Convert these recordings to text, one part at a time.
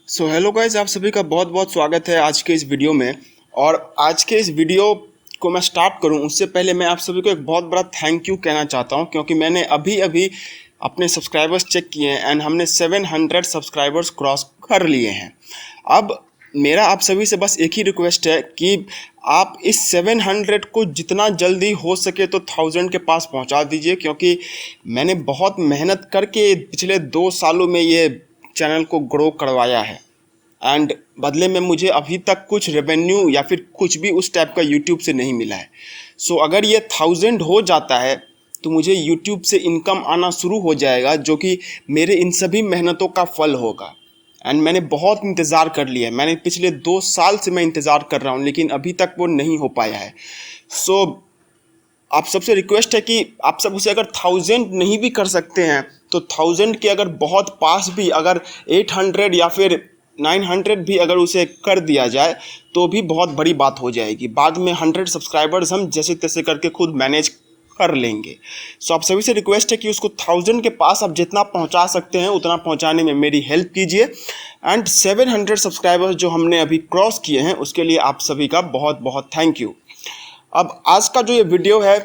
Hello guys, आप सभी का बहुत बहुत स्वागत है आज के इस वीडियो में। और आज के इस वीडियो को मैं स्टार्ट करूं उससे पहले मैं आप सभी को एक बहुत बड़ा थैंक यू कहना चाहता हूं, क्योंकि मैंने अभी अभी अपने सब्सक्राइबर्स चेक किए हैं एंड हमने 700 सब्सक्राइबर्स क्रॉस कर लिए हैं। अब मेरा आप सभी से बस एक ही रिक्वेस्ट है कि आप इस 700 को जितना जल्दी हो सके तो 1000 के पास पहुंचा दीजिए, क्योंकि मैंने बहुत मेहनत करके पिछले 2 सालों में ये चैनल को ग्रो करवाया है एंड बदले में मुझे अभी तक कुछ रेवेन्यू या फिर कुछ भी उस टाइप का यूट्यूब से नहीं मिला है। अगर ये 1000 हो जाता है तो मुझे यूट्यूब से इनकम आना शुरू हो जाएगा, जो कि मेरे इन सभी मेहनतों का फल होगा। एंड मैंने बहुत इंतज़ार कर लिया है, मैंने पिछले 2 साल से मैं इंतज़ार कर रहा हूँ, लेकिन अभी तक वो नहीं हो पाया है। आप सबसे रिक्वेस्ट है कि आप सब उसे अगर 1000 नहीं भी कर सकते हैं तो 1000 के अगर बहुत पास भी अगर 800 या फिर 900 भी अगर उसे कर दिया जाए तो भी बहुत बड़ी बात हो जाएगी। बाद में 100 सब्सक्राइबर्स हम जैसे तैसे करके खुद मैनेज कर लेंगे। आप सभी से रिक्वेस्ट है कि उसको 1000 के पास आप जितना पहुंचा सकते हैं उतना पहुंचाने में मेरी हेल्प कीजिए। एंड 700 सब्सक्राइबर्स जो हमने अभी क्रॉस किए हैं उसके लिए आप सभी का बहुत बहुत थैंक यू। अब आज का जो ये वीडियो है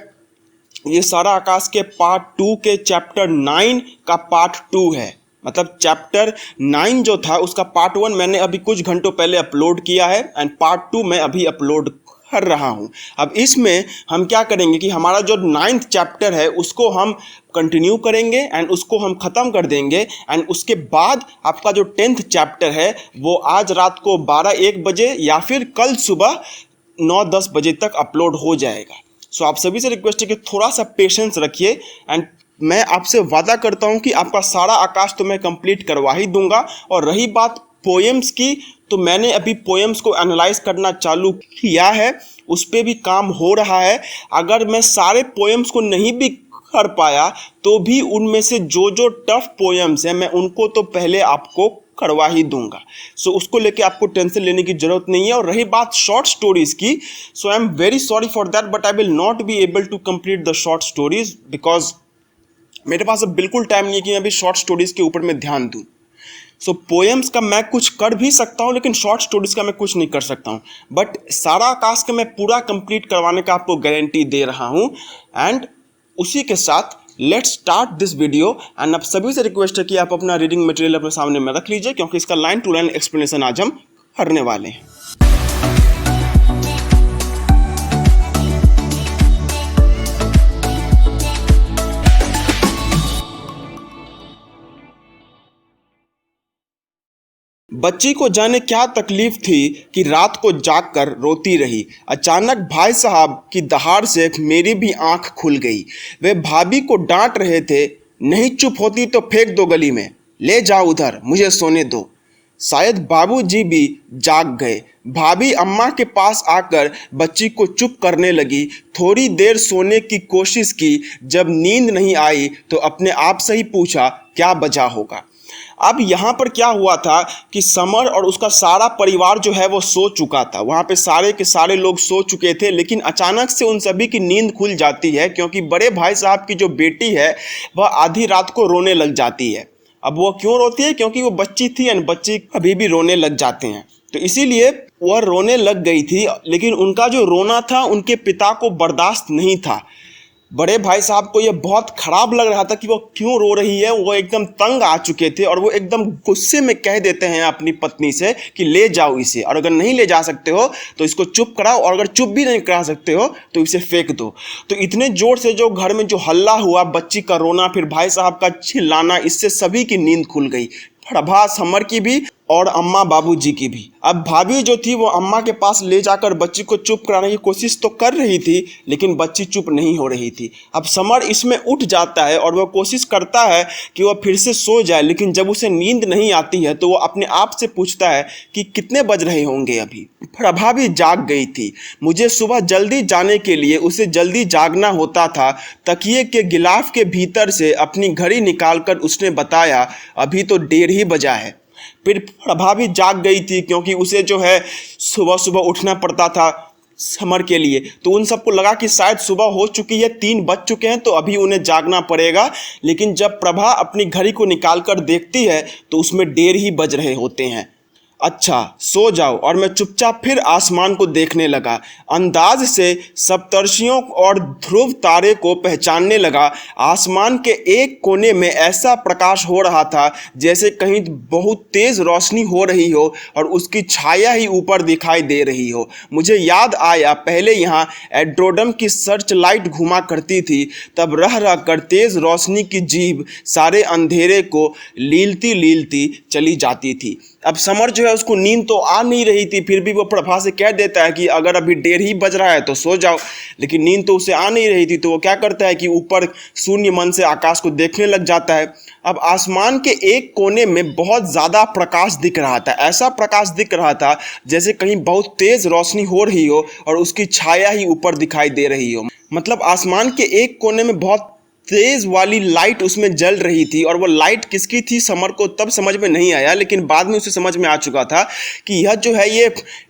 ये सारा आकाश के पार्ट 2 के चैप्टर 9 का पार्ट 2 है। मतलब चैप्टर 9 जो था उसका पार्ट 1 मैंने अभी कुछ घंटों पहले अपलोड किया है एंड पार्ट 2 मैं अभी अपलोड कर रहा हूँ। अब इसमें हम क्या करेंगे कि हमारा जो 9th चैप्टर है उसको हम कंटिन्यू करेंगे एंड उसको हम ख़त्म कर देंगे। एंड उसके बाद आपका जो 10th चैप्टर है वो आज रात को 12-1 बजे या फिर कल सुबह 9-10 बजे तक अपलोड हो जाएगा। आप सभी से रिक्वेस्ट है कि थोड़ा सा पेशेंस रखिए एंड मैं आपसे वादा करता हूं कि आपका सारा आकाश तो मैं कंप्लीट करवा ही दूंगा। और रही बात पोएम्स की, तो मैंने अभी पोएम्स को एनालाइज करना चालू किया है, उस पर भी काम हो रहा है। अगर मैं सारे पोएम्स को नहीं भी कर पाया तो भी उनमें से जो जो टफ पोएम्स हैं मैं उनको तो पहले आपको करवा ही दूंगा। उसको लेके आपको टेंशन लेने की जरूरत नहीं है। और रही बात शॉर्ट स्टोरीज की, I am very sorry for that, but I will not be able to complete the short stories because मेरे पास अब बिल्कुल टाइम नहीं है कि मैं अभी शॉर्ट स्टोरीज के ऊपर मैं ध्यान दूं। पोएम्स का मैं कुछ कर भी सकता हूं लेकिन शॉर्ट स्टोरीज का मैं कुछ नहीं कर सकता हूं। बट सारा आकाश का मैं पूरा कंप्लीट करवाने का आपको गारंटी दे रहा हूं। एंड उसी के साथ let's start this video. And आप सभी से रिक्वेस्ट है कि आप अपना रीडिंग मटेरियल अपने सामने में रख लीजिए, क्योंकि इसका लाइन टू लाइन एक्सप्लेनेशन आज हम करने वाले हैं। बच्ची को जाने क्या तकलीफ थी कि रात को जागकर रोती रही। अचानक भाई साहब की दहाड़ से मेरी भी आंख खुल गई। वे भाभी को डांट रहे थे, नहीं चुप होती तो फेंक दो गली में, ले जाओ उधर, मुझे सोने दो। शायद बाबूजी भी जाग गए। भाभी अम्मा के पास आकर बच्ची को चुप करने लगी। थोड़ी देर सोने की कोशिश की। जब नींद नहीं आई तो अपने आप से ही पूछा क्या वजह होगा। अब यहाँ पर क्या हुआ था कि समर और उसका सारा परिवार जो है वो सो चुका था। वहाँ पे सारे के सारे लोग सो चुके थे, लेकिन अचानक से उन सभी की नींद खुल जाती है, क्योंकि बड़े भाई साहब की जो बेटी है वह आधी रात को रोने लग जाती है। अब वो क्यों रोती है? क्योंकि वो बच्ची थी और बच्ची अभी भी रोने लग जाते हैं, तो इसीलिए वह रोने लग गई थी। लेकिन उनका जो रोना था उनके पिता को बर्दाश्त नहीं था। बड़े भाई साहब को यह बहुत खराब लग रहा था कि वो क्यों रो रही है। वो एकदम तंग आ चुके थे और वो एकदम गुस्से में कह देते हैं अपनी पत्नी से कि ले जाओ इसे, और अगर नहीं ले जा सकते हो तो इसको चुप कराओ, और अगर चुप भी नहीं करा सकते हो तो इसे फेंक दो। तो इतने जोर से जो घर में जो हल्ला हुआ, बच्ची का रोना, फिर भाई साहब का चिल्लाना, इससे सभी की नींद खुल गई। प्रभा, समर की भी और अम्मा बाबूजी की भी। अब भाभी जो थी वो अम्मा के पास ले जाकर बच्ची को चुप कराने की कोशिश तो कर रही थी, लेकिन बच्ची चुप नहीं हो रही थी। अब समर इसमें उठ जाता है और वह कोशिश करता है कि वह फिर से सो जाए, लेकिन जब उसे नींद नहीं आती है तो वो अपने आप से पूछता है कि कितने बज रहे होंगे अभी। प्रभा भी जाग गई थी। मुझे सुबह जल्दी जाने के लिए उसे जल्दी जागना होता था। तकिए के गिलाफ के भीतर से अपनी घड़ी निकालकर उसने बताया, अभी तो 1:30 ही बजा है। फिर प्रभा भी जाग गई थी, क्योंकि उसे जो है सुबह सुबह उठना पड़ता था समर के लिए। तो उन सबको लगा कि शायद सुबह हो चुकी है, 3 बज चुके हैं, तो अभी उन्हें जागना पड़ेगा। लेकिन जब प्रभा अपनी घड़ी को निकाल कर देखती है तो उसमें 1:30 ही बज रहे होते हैं। अच्छा सो जाओ। और मैं चुपचाप फिर आसमान को देखने लगा, अंदाज से सप्तर्षियों और ध्रुव तारे को पहचानने लगा। आसमान के एक कोने में ऐसा प्रकाश हो रहा था जैसे कहीं बहुत तेज रोशनी हो रही हो और उसकी छाया ही ऊपर दिखाई दे रही हो। मुझे याद आया, पहले यहाँ एड्रोडम की सर्च लाइट घुमा करती थी, तब रह रह कर तेज रोशनी की जीभ सारे अंधेरे को लीलती लीलती चली जाती थी। अब समर जो है उसको नींद तो आ नहीं रही थी, फिर भी वो प्रभा से कह देता है कि अगर अभी 1:30 ही बज रहा है तो सो जाओ, लेकिन नींद तो उसे आ नहीं रही थी। तो वो क्या करता है कि ऊपर शून्य मन से आकाश को देखने लग जाता है। अब आसमान के एक कोने में बहुत ज़्यादा प्रकाश दिख रहा था, ऐसा प्रकाश दिख रहा था जैसे कहीं बहुत तेज रोशनी हो रही हो और उसकी छाया ही ऊपर दिखाई दे रही हो। मतलब आसमान के एक कोने में बहुत तेज वाली लाइट उसमें जल रही थी, और वो लाइट किसकी थी समर को तब समझ में नहीं आया, लेकिन बाद में उसे समझ में आ चुका था कि यह जो है ये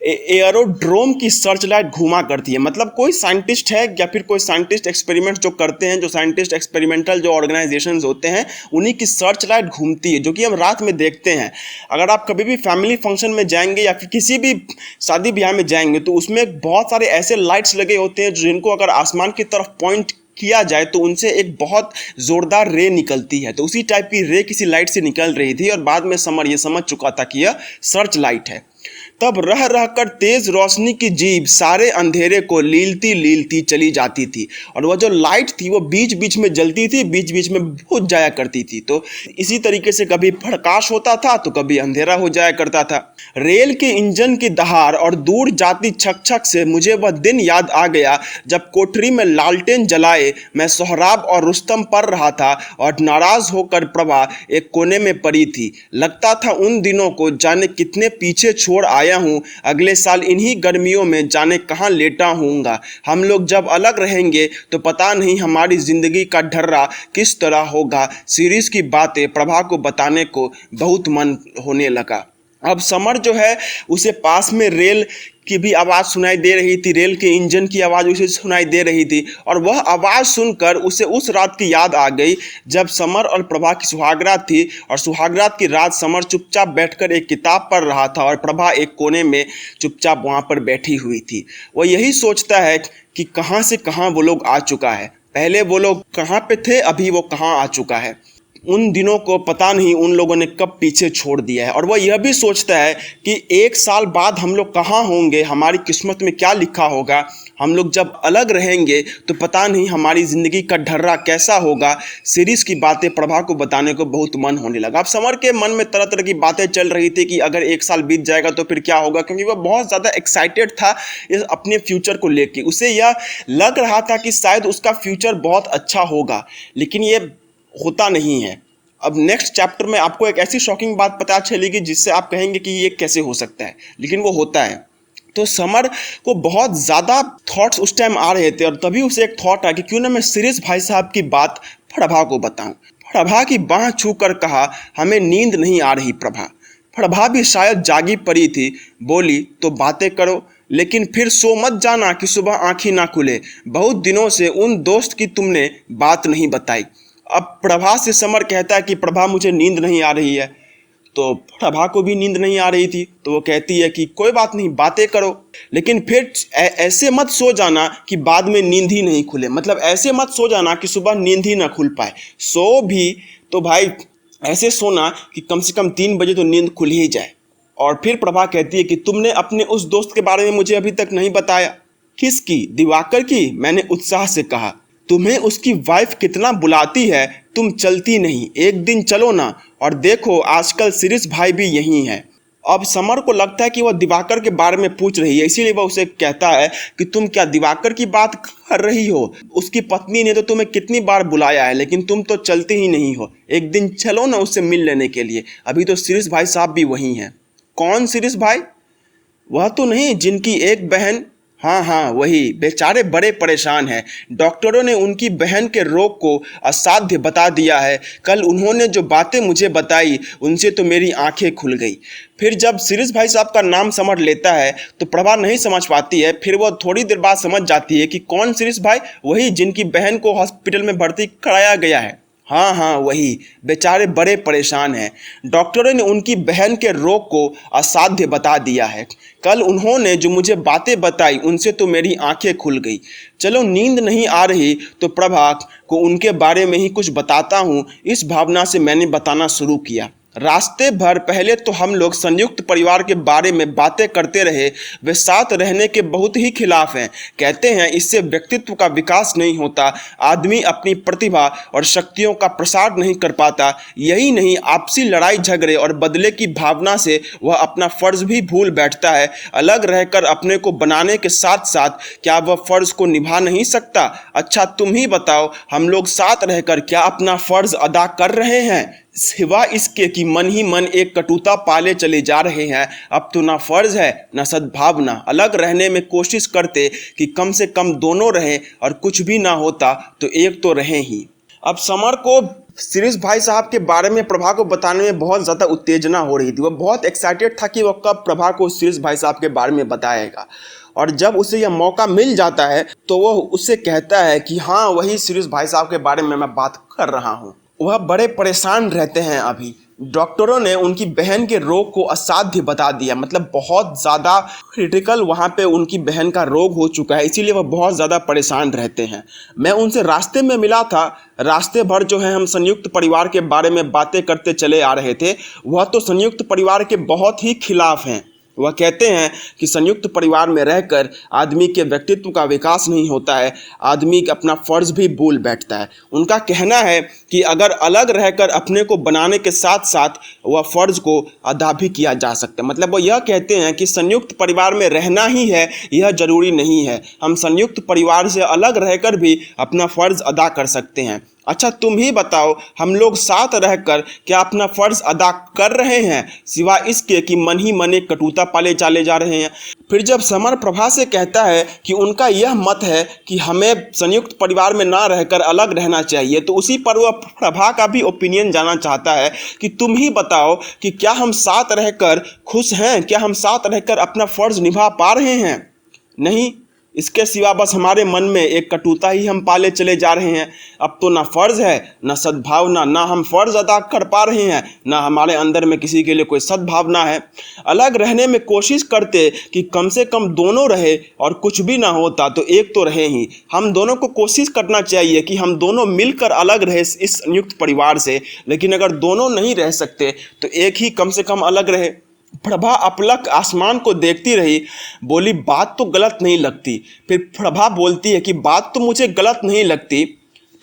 एयरोड्रोम की सर्च लाइट घुमा करती है। मतलब कोई साइंटिस्ट है या फिर कोई साइंटिस्ट एक्सपेरिमेंट जो करते हैं, जो साइंटिस्ट एक्सपेरिमेंटल जो ऑर्गेनाइजेशंस होते हैं, उन्हीं की सर्च लाइट घूमती है, जो कि हम रात में देखते हैं। अगर आप कभी भी फैमिली फंक्शन में जाएंगे या फिर किसी भी शादी ब्याह में जाएंगे तो उसमें बहुत सारे ऐसे लाइट्स लगे होते हैं जिनको अगर आसमान की तरफ पॉइंट किया जाए तो उनसे एक बहुत जोरदार रे निकलती है। तो उसी टाइप की रे किसी लाइट से निकल रही थी, और बाद में समर ये समझ चुका था कि यह सर्च लाइट है। तब रह रह कर तेज रोशनी की जीभ सारे अंधेरे को लीलती लीलती चली जाती थी, और वह जो लाइट थी वो बीच बीच में जलती थी, बीच बीच में बुझ जाया करती थी। तो इसी तरीके से कभी प्रकाश होता था तो कभी अंधेरा हो जाया करता था। रेल के इंजन की दहाड़ और दूर जाती छक छक से मुझे वह दिन याद आ गया जब कोठरी में लालटेन जलाए मैं सोहराब और रुस्तम पढ़ रहा था और नाराज होकर प्रभा एक कोने में पड़ी थी। लगता था उन दिनों को जाने कितने पीछे छोड़ आया हूँ। अगले साल इन्हीं गर्मियों में जाने कहाँ लेटा हूँगा। हम लोग जब अलग रहेंगे तो पता नहीं हमारी जिंदगी का ढर्रा किस तरह होगा। सीरीज की बातें प्रभा को बताने को बहुत मन होने लगा। अब समर जो है उसे पास में रेल की भी आवाज़ सुनाई दे रही थी, रेल के इंजन की आवाज़ उसे सुनाई दे रही थी, और वह आवाज़ सुनकर उसे उस रात की याद आ गई जब समर और प्रभा की सुहागरात थी, और सुहागरात की रात समर चुपचाप बैठकर एक किताब पढ़ रहा था और प्रभा एक कोने में चुपचाप वहाँ पर बैठी हुई थी। वह यही सोचता है कि कहाँ से कहाँ वो लोग आ चुका है। पहले वो लोग कहाँ पे थे, अभी वो कहाँ आ चुका है। उन दिनों को पता नहीं उन लोगों ने कब पीछे छोड़ दिया है। और वह यह भी सोचता है कि 1 साल बाद हम लोग कहाँ होंगे, हमारी किस्मत में क्या लिखा होगा। हम लोग जब अलग रहेंगे तो पता नहीं हमारी ज़िंदगी का ढर्रा कैसा होगा। सीरीज़ की बातें प्रभा को बताने को बहुत मन होने लगा। अब समर के मन में तरह तरह की बातें चल रही थी कि अगर 1 साल बीत जाएगा तो फिर क्या होगा, क्योंकि वह बहुत ज़्यादा एक्साइटेड था इस अपने फ्यूचर को लेके। उसे यह लग रहा था कि शायद उसका फ्यूचर बहुत अच्छा होगा, लेकिन ये होता नहीं है। अब नेक्स्ट चैप्टर में आपको एक ऐसी शॉकिंग बात पता चलेगी जिससे आप कहेंगे कि ये कैसे हो सकता है, लेकिन वो होता है। तो समर को बहुत ज़्यादा थॉट्स उस टाइम आ रहे थे, और तभी उसे एक थॉट आया कि क्यों ना मैं सीरीज भाई साहब की बात प्रभा को बताऊं। प्रभा की बाँह छूकर कहा, हमें नींद नहीं आ रही प्रभा। प्रभा भी शायद जागी पड़ी थी, बोली तो बातें करो, लेकिन फिर सो मत जाना कि सुबह आँखें ना खुले। बहुत दिनों से उन दोस्त की तुमने बात नहीं बताई। अब प्रभा से समर कहता है कि प्रभा मुझे नींद नहीं आ रही है, तो प्रभा को भी नींद नहीं आ रही थी, तो वो कहती है कि कोई बात नहीं, बातें करो, लेकिन फिर ऐसे मत सो जाना कि बाद में नींद ही नहीं खुले। मतलब ऐसे मत सो जाना कि सुबह नींद ही ना खुल पाए। सो भी तो भाई ऐसे सोना कि कम से कम 3 बजे तो नींद खुल ही जाए। और फिर प्रभा कहती है कि तुमने अपने उस दोस्त के बारे में मुझे अभी तक नहीं बताया। किसकी? दिवाकर की? मैंने उत्साह से कहा। तुम्हें उसकी वाइफ कितना बुलाती है, तुम चलती नहीं। एक दिन चलो ना, और देखो आजकल सीरीज भाई भी यही है। अब समर को लगता है कि वह दिवाकर के बारे में पूछ रही है, इसीलिए वह उसे कहता है कि तुम क्या दिवाकर की बात कर रही हो? उसकी पत्नी ने तो तुम्हें कितनी बार बुलाया है, लेकिन तुम तो चलते ही नहीं हो। एक दिन चलो ना उससे मिल लेने के लिए। अभी तो सीरीज भाई साहब भी वही हैं। कौन सीरीज भाई? वह तो नहीं जिनकी एक बहन? हाँ हाँ वही। बेचारे बड़े परेशान हैं। डॉक्टरों ने उनकी बहन के रोग को असाध्य बता दिया है। कल उन्होंने जो बातें मुझे बताई उनसे तो मेरी आंखें खुल गई। फिर जब सीरीज भाई साहब का नाम समर लेता है तो प्रभा नहीं समझ पाती है। फिर वह थोड़ी देर बाद समझ जाती है कि कौन सीरीज भाई? वही जिनकी बहन को हॉस्पिटल में भर्ती कराया गया है। हाँ हाँ वही, बेचारे बड़े परेशान हैं। डॉक्टरों ने उनकी बहन के रोग को असाध्य बता दिया है। कल उन्होंने जो मुझे बातें बताई उनसे तो मेरी आंखें खुल गई। चलो नींद नहीं आ रही तो प्रभा को उनके बारे में ही कुछ बताता हूँ, इस भावना से मैंने बताना शुरू किया। रास्ते भर पहले तो हम लोग संयुक्त परिवार के बारे में बातें करते रहे। वे साथ रहने के बहुत ही खिलाफ हैं। कहते हैं इससे व्यक्तित्व का विकास नहीं होता, आदमी अपनी प्रतिभा और शक्तियों का प्रसार नहीं कर पाता। यही नहीं, आपसी लड़ाई झगड़े और बदले की भावना से वह अपना फर्ज भी भूल बैठता है। अलग रहकर अपने को बनाने के साथ साथ क्या वह फर्ज को निभा नहीं सकता? अच्छा तुम ही बताओ, हम लोग साथ रहकर क्या अपना फर्ज अदा कर रहे हैं? सिवा इसके कि मन ही मन एक कटुता पाले चले जा रहे हैं। अब तो ना फर्ज है ना सद्भावना। अलग रहने में कोशिश करते कि कम से कम दोनों रहें, और कुछ भी ना होता तो एक तो रहें ही। अब समर को शिरीष भाई साहब के बारे में प्रभा को बताने में बहुत ज़्यादा उत्तेजना हो रही थी। वह बहुत एक्साइटेड था कि वह कब प्रभा को शिरीष भाई साहब के बारे में बताएगा, और जब उसे यह मौका मिल जाता है तो वह उससे कहता है कि हाँ वही शिरीष भाई साहब के बारे में मैं बात कर रहा हूँ। वह बड़े परेशान रहते हैं। अभी डॉक्टरों ने उनकी बहन के रोग को असाध्य बता दिया, मतलब बहुत ज़्यादा क्रिटिकल वहाँ पे उनकी बहन का रोग हो चुका है, इसीलिए वह बहुत ज़्यादा परेशान रहते हैं। मैं उनसे रास्ते में मिला था। रास्ते भर जो है हम संयुक्त परिवार के बारे में बातें करते चले आ रहे थे। वह तो संयुक्त परिवार के बहुत ही खिलाफ हैं। वह कहते हैं कि संयुक्त परिवार में रहकर आदमी के व्यक्तित्व का विकास नहीं होता है, आदमी अपना फर्ज भी भूल बैठता है। उनका कहना है कि अगर अलग रहकर अपने को बनाने के साथ साथ वह फर्ज को अदा भी किया जा सकता है। मतलब वो यह कहते हैं कि संयुक्त परिवार में रहना ही है, यह जरूरी नहीं है। हम संयुक्त परिवार से अलग रहकर भी अपना फर्ज अदा कर सकते हैं। अच्छा तुम ही बताओ, हम लोग साथ रहकर क्या अपना फर्ज अदा कर रहे हैं, सिवा इसके कि मन ही मन एक कटुता पाले चले जा रहे हैं? फिर जब समर प्रभा से कहता है कि उनका यह मत है कि हमें संयुक्त परिवार में ना रहकर अलग रहना चाहिए, तो उसी पर वह प्रभा का भी ओपिनियन जानना चाहता है कि तुम ही बताओ कि क्या हम साथ रहकर खुश हैं, क्या हम साथ रहकर अपना फर्ज निभा पा रहे हैं? नहीं, इसके सिवा बस हमारे मन में एक कटुता ही हम पाले चले जा रहे हैं। अब तो ना फर्ज है ना सद्भावना, ना हम फर्ज अदा कर पा रहे हैं, ना हमारे अंदर में किसी के लिए कोई सद्भावना है। अलग रहने में कोशिश करते कि कम से कम दोनों रहे, और कुछ भी ना होता तो एक तो रहे ही। हम दोनों को कोशिश करना चाहिए कि हम दोनों मिलकर अलग रहे इस संयुक्त परिवार से, लेकिन अगर दोनों नहीं रह सकते तो एक ही कम से कम अलग रहे। प्रभा अपलक आसमान को देखती रही, बोली बात तो गलत नहीं लगती। फिर प्रभा बोलती है कि बात तो मुझे गलत नहीं लगती,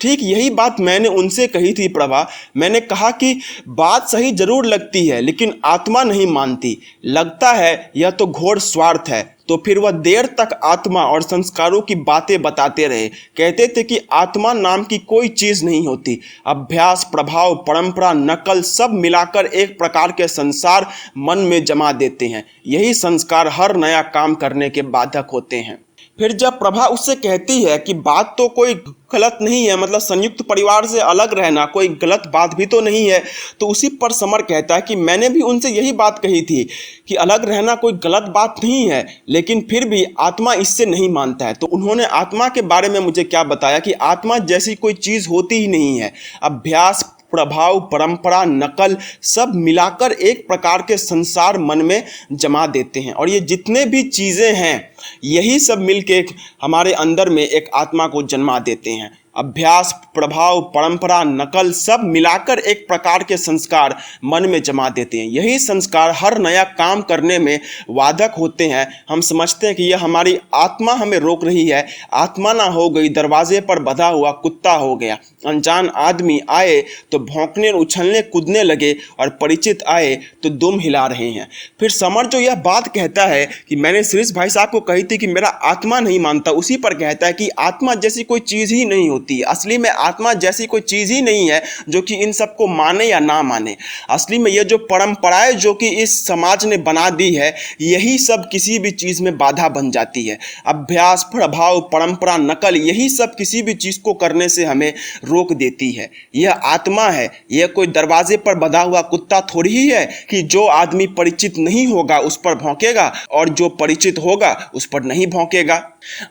ठीक यही बात मैंने उनसे कही थी प्रभा। मैंने कहा कि बात सही जरूर लगती है, लेकिन आत्मा नहीं मानती। लगता है यह तो घोर स्वार्थ है। तो फिर वह देर तक आत्मा और संस्कारों की बातें बताते रहे। कहते थे कि आत्मा नाम की कोई चीज़ नहीं होती। अभ्यास, प्रभाव, परंपरा, नकल सब मिलाकर एक प्रकार के संसार मन में जमा देते हैं। यही संस्कार हर नया काम करने के बाधक होते हैं। फिर जब प्रभा उससे कहती है कि बात तो कोई गलत नहीं है, मतलब संयुक्त परिवार से अलग रहना कोई गलत बात भी तो नहीं है, तो उसी पर समर कहता है कि मैंने भी उनसे यही बात कही थी कि अलग रहना कोई गलत बात नहीं है, लेकिन फिर भी आत्मा इससे नहीं मानता है। तो उन्होंने आत्मा के बारे में मुझे क्या बताया कि आत्मा जैसी कोई चीज़ होती ही नहीं है। अभ्यास, प्रभाव, परंपरा, नकल सब मिलाकर एक प्रकार के संसार मन में जमा देते हैं, और ये जितने भी चीज़ें हैं यही सब मिलके हमारे अंदर में एक आत्मा को जन्मा देते हैं। अभ्यास, प्रभाव, परंपरा, नकल सब मिलाकर एक प्रकार के संस्कार मन में जमा देते हैं। यही संस्कार हर नया काम करने में वादक होते हैं। हम समझते हैं कि यह हमारी आत्मा हमें रोक रही है। आत्मा ना हो गई, दरवाजे पर बंधा हुआ कुत्ता हो गया। अनजान आदमी आए तो भौंकने, उछलने, कूदने लगे, और परिचित आए तो दुम हिला रहे हैं। फिर समर जो यह बात कहता है कि मैंने शिरीष भाई साहब को कही थी कि मेरा आत्मा नहीं मानता, उसी पर कहता है कि आत्मा जैसी कोई चीज़ ही नहीं होती। असली में आत्मा जैसी कोई चीज ही नहीं है जो कि इन सबको माने या ना माने। असली में ये जो परंपराएं जो कि इस समाज ने बना दी है, यही सब किसी भी चीज में बाधा बन जाती है। अभ्यास, प्रभाव, परंपरा, नकल, यही सब किसी भी चीज को करने से हमें रोक देती है। यह आत्मा है, यह कोई दरवाजे पर बंधा हुआ कुत्ता थोड़ी ही है कि जो आदमी परिचित नहीं होगा उस पर भौंकेगा और जो परिचित होगा उस पर नहीं भौंकेगा।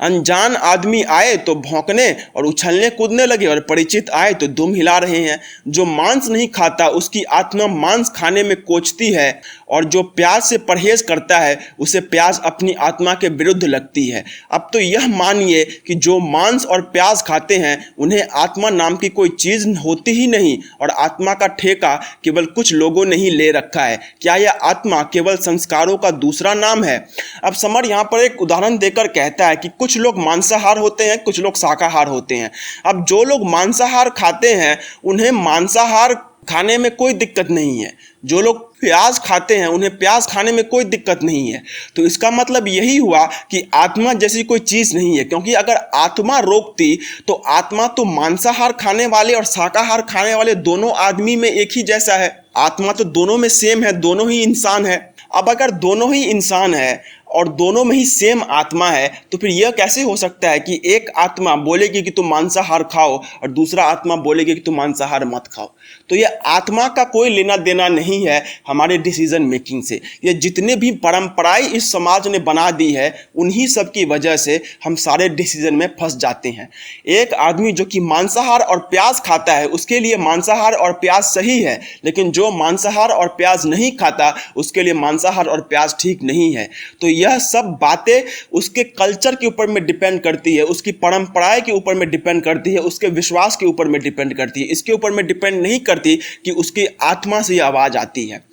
अनजान आदमी आए तो भौंकने और उछलने खेलने कूदने लगे और परिचित आए तो दुम हिला रहे हैं। जो मांस नहीं खाता उसकी आत्मा मांस खाने में कोचती है, और जो प्याज से परहेज करता है उसे प्याज अपनी आत्मा के विरुद्ध लगती है। अब तो यह मानिए कि जो मांस और प्याज खाते हैं उन्हें आत्मा नाम की कोई चीज होती ही नहीं, और आत्मा का ठेका केवल कुछ लोगों ने ही ले रखा है। क्या यह आत्मा केवल संस्कारों का दूसरा नाम है? अब समर यहाँ पर एक उदाहरण देकर कहता है कि कुछ लोग मांसाहार होते हैं, कुछ लोग शाकाहार होते हैं। अब जो लोग मांसाहार खाते हैं उन्हें मांसाहार खाने में कोई दिक्कत नहीं है, जो लोग प्याज खाते हैं उन्हें प्याज खाने में कोई दिक्कत नहीं है। तो इसका मतलब यही हुआ कि आत्मा जैसी कोई चीज नहीं है, क्योंकि अगर आत्मा रोकती तो आत्मा तो मांसाहार खाने वाले और शाकाहार खाने वाले दोनों आदमी में एक ही जैसा है। आत्मा तो दोनों में सेम है, दोनों ही इंसान है। अब अगर दोनों ही इंसान है और दोनों में ही सेम आत्मा है तो फिर यह कैसे हो सकता है कि एक आत्मा बोलेगी कि तुम मांसाहार खाओ और दूसरा आत्मा बोलेगी कि तुम मांसाहार मत खाओ? तो यह आत्मा का कोई लेना देना नहीं है हमारे डिसीजन मेकिंग से। ये जितने भी परंपराएं इस समाज ने बना दी है उन्हीं सब की वजह से हम सारे डिसीजन में फंस जाते हैं। एक आदमी जो कि मांसाहार और प्याज खाता है उसके लिए मांसाहार और प्याज सही है, लेकिन जो मांसाहार और प्याज नहीं खाता उसके लिए मांसाहार और प्याज ठीक नहीं है। तो यह सब बातें उसके कल्चर के ऊपर में डिपेंड करती है, उसकी परंपराएं के ऊपर में डिपेंड करती है, उसके विश्वास के ऊपर में डिपेंड करती है। इसके ऊपर में डिपेंड नहीं करती कि उसकी आत्मा से यह आवाज आती है।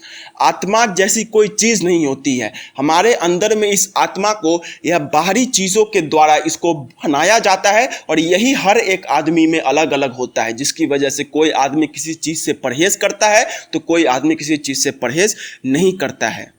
आत्मा जैसी कोई चीज नहीं होती है। हमारे अंदर में इस आत्मा को यह बाहरी चीजों के द्वारा इसको बनाया जाता है, और यही हर एक आदमी में अलग अलग होता है, जिसकी वजह से कोई आदमी किसी चीज से परहेज करता है तो कोई आदमी किसी चीज से परहेज नहीं करता है।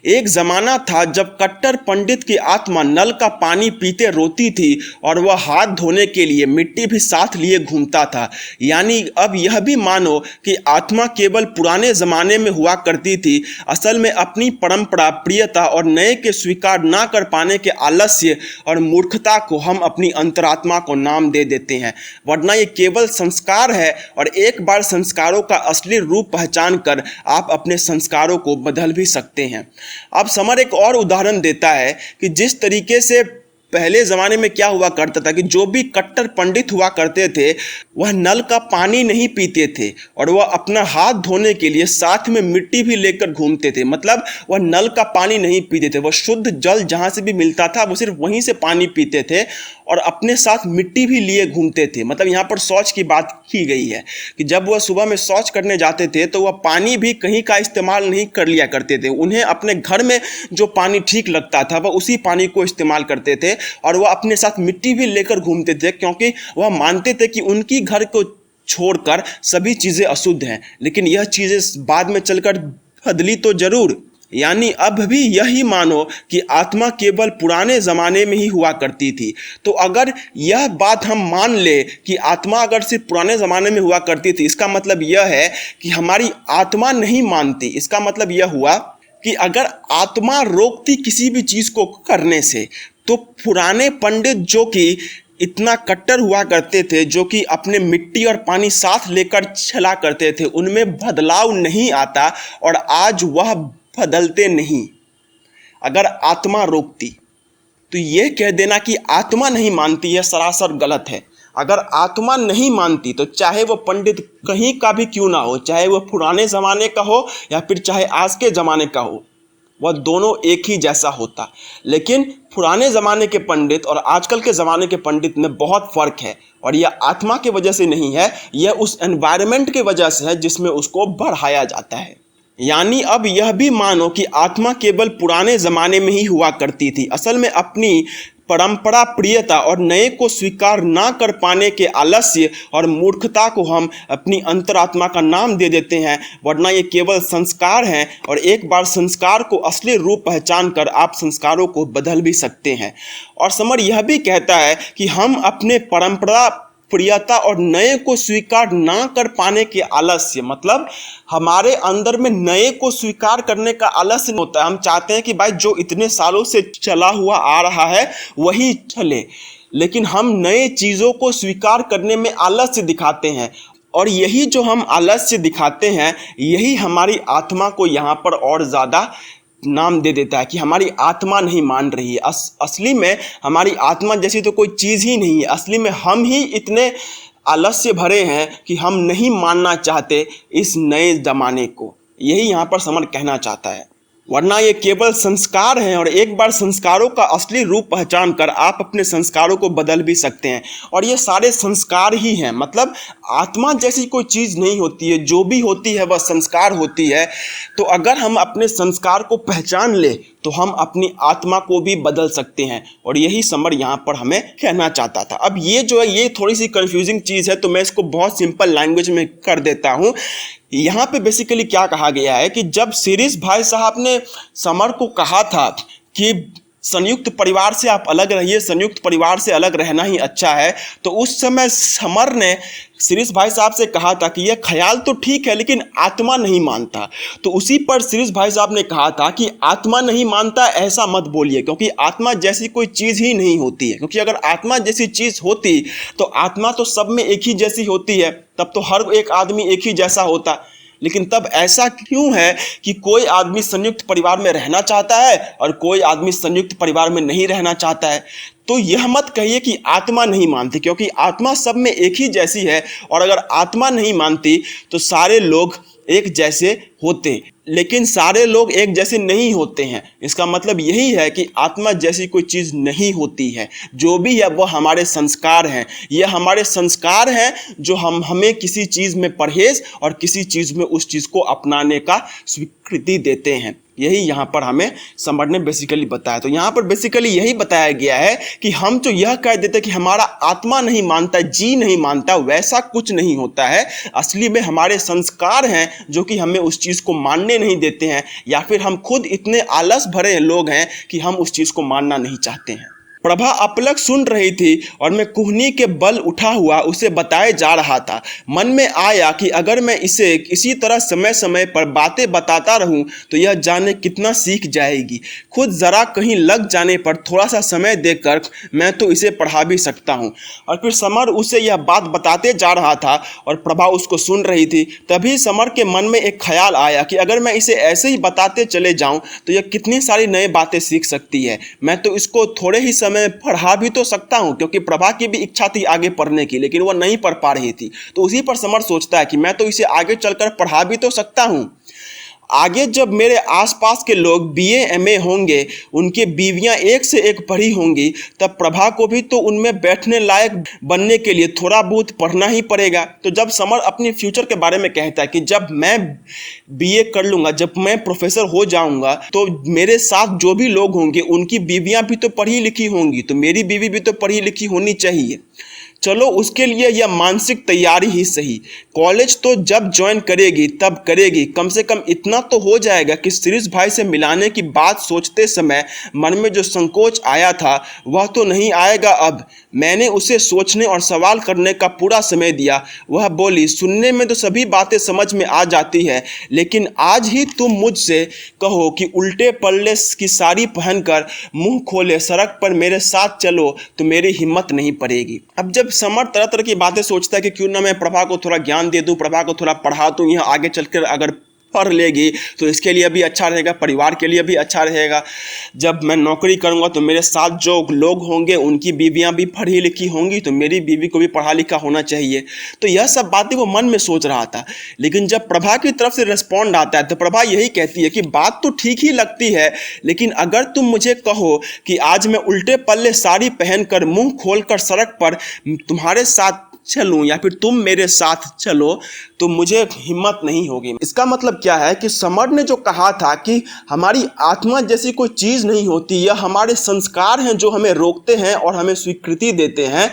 एक जमाना था जब कट्टर पंडित की आत्मा नल का पानी पीते रोती थी और वह हाथ धोने के लिए मिट्टी भी साथ लिए घूमता था। यानी अब यह भी मानो कि आत्मा केवल पुराने जमाने में हुआ करती थी। असल में अपनी परंपरा, प्रियता और नए के स्वीकार ना कर पाने के आलस्य और मूर्खता को हम अपनी अंतरात्मा को नाम दे देते हैं, वरना ये केवल संस्कार है, और एक बार संस्कारों का असली रूप पहचान कर आप अपने संस्कारों को बदल भी सकते हैं। अब समर एक और उदाहरण देता है कि जिस तरीके से पहले ज़माने में क्या हुआ करता था कि जो भी कट्टर पंडित हुआ करते थे वह नल का पानी नहीं पीते थे, और वह अपना हाथ धोने के लिए साथ में मिट्टी भी लेकर घूमते थे। मतलब वह नल का पानी नहीं पीते थे, वह शुद्ध जल जहाँ से भी मिलता था वो सिर्फ वहीं से पानी पीते थे, और अपने साथ मिट्टी भी लिए घूमते थे। मतलब यहाँ पर शौच की बात की गई है कि जब वह सुबह में शौच करने जाते थे तो वह पानी भी कहीं का इस्तेमाल नहीं कर लिया करते थे। उन्हें अपने घर में जो पानी ठीक लगता था वह उसी पानी को इस्तेमाल करते थे, और वह अपने साथ मिट्टी भी लेकर घूमते थे, क्योंकि वह मानते थे कि उनकी घर को छोड़कर सभी चीज़ें अशुद्ध हैं। लेकिन यह चीज़ें बाद में चलकर बदली तो जरूर। यानी अब भी यही मानो कि आत्मा केवल पुराने ज़माने में ही हुआ करती थी। तो अगर यह बात हम मान ले कि आत्मा अगर सिर्फ पुराने ज़माने में हुआ करती थी, इसका मतलब यह है कि हमारी आत्मा नहीं मानती। इसका मतलब यह हुआ कि अगर आत्मा रोकती किसी भी चीज़ को करने से, तो पुराने पंडित जो कि इतना कट्टर हुआ करते थे, जो कि अपने मिट्टी और पानी साथ लेकर चला करते थे, उनमें बदलाव नहीं आता, और आज वह बदलते नहीं। अगर आत्मा रोकती तो यह कह देना कि आत्मा नहीं मानती है सरासर गलत है। अगर आत्मा नहीं मानती तो चाहे वो पंडित कहीं का भी क्यों ना हो, चाहे वो पुराने ज़माने का हो या फिर चाहे आज के ज़माने का हो, वह दोनों एक ही जैसा होता। लेकिन पुराने ज़माने के पंडित और आजकल के ज़माने के पंडित में बहुत फ़र्क है, और यह आत्मा के वजह से नहीं है, यह उस एनवायरनमेंट के वजह से है जिसमें उसको बढ़ाया जाता है। यानी अब यह भी मानो कि आत्मा केवल पुराने ज़माने में ही हुआ करती थी। असल में अपनी परंपरा, प्रियता और नए को स्वीकार ना कर पाने के आलस्य और मूर्खता को हम अपनी अंतरात्मा का नाम दे देते हैं, वरना ये केवल संस्कार हैं, और एक बार संस्कार को असली रूप पहचान कर आप संस्कारों को बदल भी सकते हैं। और समर यह भी कहता है कि हम अपने परंपरा, प्रियता और नए को स्वीकार ना कर पाने के आलस्य, मतलब हमारे अंदर में नए को स्वीकार करने का आलस्य होता है। हम चाहते हैं कि भाई जो इतने सालों से चला हुआ आ रहा है वही चले, लेकिन हम नए चीज़ों को स्वीकार करने में आलस्य दिखाते हैं, और यही जो हम आलस्य दिखाते हैं यही हमारी आत्मा को यहाँ पर और ज़्यादा नाम दे देता है कि हमारी आत्मा नहीं मान रही है। असली में हमारी आत्मा जैसी तो कोई चीज़ ही नहीं है। असली में हम ही इतने आलस्य भरे हैं कि हम नहीं मानना चाहते इस नए ज़माने को। यही यहाँ पर समर कहना चाहता है। वरना ये केवल संस्कार हैं और एक बार संस्कारों का असली रूप पहचान कर आप अपने संस्कारों को बदल भी सकते हैं। और ये सारे संस्कार ही हैं। मतलब आत्मा जैसी कोई चीज़ नहीं होती है, जो भी होती है वह संस्कार होती है। तो अगर हम अपने संस्कार को पहचान ले तो हम अपनी आत्मा को भी बदल सकते हैं। और यही समर यहाँ पर हमें कहना चाहता था। अब ये जो है ये थोड़ी सी कंफ्यूजिंग चीज़ है, तो मैं इसको बहुत सिंपल लैंग्वेज में कर देता हूँ। यहाँ पे बेसिकली क्या कहा गया है कि जब शिरीष भाई साहब ने समर को कहा था कि संयुक्त परिवार से आप अलग रहिए, संयुक्त परिवार से अलग रहना ही अच्छा है, तो उस समय समर ने शिरीष भाई साहब से कहा था कि यह ख्याल तो ठीक है लेकिन आत्मा नहीं मानता। तो उसी पर शिरीष भाई साहब ने कहा था कि आत्मा नहीं मानता ऐसा मत बोलिए, क्योंकि आत्मा जैसी कोई चीज़ ही नहीं होती है। क्योंकि अगर आत्मा जैसी चीज़ होती तो आत्मा तो सब में एक ही जैसी होती है, तब तो हर एक आदमी एक ही जैसा होता। लेकिन तब ऐसा क्यों है कि कोई आदमी संयुक्त परिवार में रहना चाहता है और कोई आदमी संयुक्त परिवार में नहीं रहना चाहता है? तो यह मत कहिए कि आत्मा नहीं मानती, क्योंकि आत्मा सब में एक ही जैसी है। और अगर आत्मा नहीं मानती तो सारे लोग एक जैसे होते, लेकिन सारे लोग एक जैसे नहीं होते हैं। इसका मतलब यही है कि आत्मा जैसी कोई चीज़ नहीं होती है। जो भी है वह हमारे संस्कार हैं। यह हमारे संस्कार हैं जो हमें किसी चीज़ में परहेज और किसी चीज़ में उस चीज़ को अपनाने का स्वीकृति देते हैं। यही यहाँ पर हमें समर ने बेसिकली बताया। तो यहाँ पर बेसिकली यही बताया गया है कि हम जो यह कह देते कि हमारा आत्मा नहीं मानता, जी नहीं मानता, वैसा कुछ नहीं होता है। असली में हमारे संस्कार हैं जो कि हमें उस चीज़ को मानने नहीं देते हैं, या फिर हम खुद इतने आलस भरे लोग हैं कि हम उस चीज़ को मानना नहीं चाहते हैं। प्रभा अपलक सुन रही थी और मैं कुहनी के बल उठा हुआ उसे बताए जा रहा था। मन में आया कि अगर मैं इसे इसी तरह समय समय पर बातें बताता रहूं तो यह जाने कितना सीख जाएगी। खुद ज़रा कहीं लग जाने पर थोड़ा सा समय देकर मैं तो इसे पढ़ा भी सकता हूं। और फिर समर उसे यह बात बताते जा रहा था और प्रभा उसको सुन रही थी। तभी समर के मन में एक ख्याल आया कि अगर मैं इसे ऐसे ही बताते चले जाऊँ तो यह कितनी सारी नई बातें सीख सकती है। मैं तो इसको थोड़े ही समय मैं पढ़ा भी तो सकता हूं, क्योंकि प्रभा की भी इच्छा थी आगे पढ़ने की, लेकिन वह नहीं पढ़ पा रही थी। तो उसी पर समर सोचता है कि मैं तो इसे आगे चलकर पढ़ा भी तो सकता हूं। आगे जब मेरे आसपास के लोग बीए एमए होंगे, उनके बीवियां एक से एक पढ़ी होंगी, तब प्रभा को भी तो उनमें बैठने लायक बनने के लिए थोड़ा बहुत पढ़ना ही पड़ेगा। तो जब समर अपनी फ्यूचर के बारे में कहता है कि जब मैं बीए कर लूँगा, जब मैं प्रोफेसर हो जाऊँगा, तो मेरे साथ जो भी लोग होंगे उनकी बीवियां भी तो पढ़ी लिखी होंगी, तो मेरी बीवी भी तो पढ़ी लिखी होनी चाहिए। चलो उसके लिए यह मानसिक तैयारी ही सही। कॉलेज तो जब ज्वाइन करेगी तब करेगी, कम से कम इतना तो हो जाएगा कि शिरीष भाई से मिलाने की बात सोचते समय मन में जो संकोच आया था वह तो नहीं आएगा अब। मैंने उसे सोचने और सवाल करने का पूरा समय दिया। वह बोली, सुनने में तो सभी बातें समझ में आ जाती है, लेकिन आज ही तुम मुझसे कहो कि उल्टे पल्ले की साड़ी पहनकर मुंह खोले सड़क पर मेरे साथ चलो तो मेरी हिम्मत नहीं पड़ेगी। अब जब समर तरह तरह की बातें सोचता है कि क्यों ना मैं प्रभा को थोड़ा ज्ञान दे दूं, प्रभा को थोड़ा पढ़ा दूं, यह आगे चलकर अगर पढ़ लेगी तो इसके लिए भी अच्छा रहेगा, परिवार के लिए भी अच्छा रहेगा। जब मैं नौकरी करूंगा तो मेरे साथ जो लोग होंगे उनकी बीवियां भी पढ़ी लिखी होंगी, तो मेरी बीवी को भी पढ़ा लिखा होना चाहिए। तो यह सब बातें वो मन में सोच रहा था। लेकिन जब प्रभा की तरफ से रिस्पॉन्ड आता है तो प्रभा यही कहती है कि बात तो ठीक ही लगती है, लेकिन अगर तुम मुझे कहो कि आज मैं उल्टे पल्ले साड़ी पहनकर मुंह खोलकर सड़क पर तुम्हारे साथ चलूं या फिर तुम मेरे साथ चलो तो मुझे हिम्मत नहीं होगी। इसका मतलब क्या है कि समर ने जो कहा था कि हमारी आत्मा जैसी कोई चीज़ नहीं होती, यह हमारे संस्कार हैं जो हमें रोकते हैं और हमें स्वीकृति देते हैं।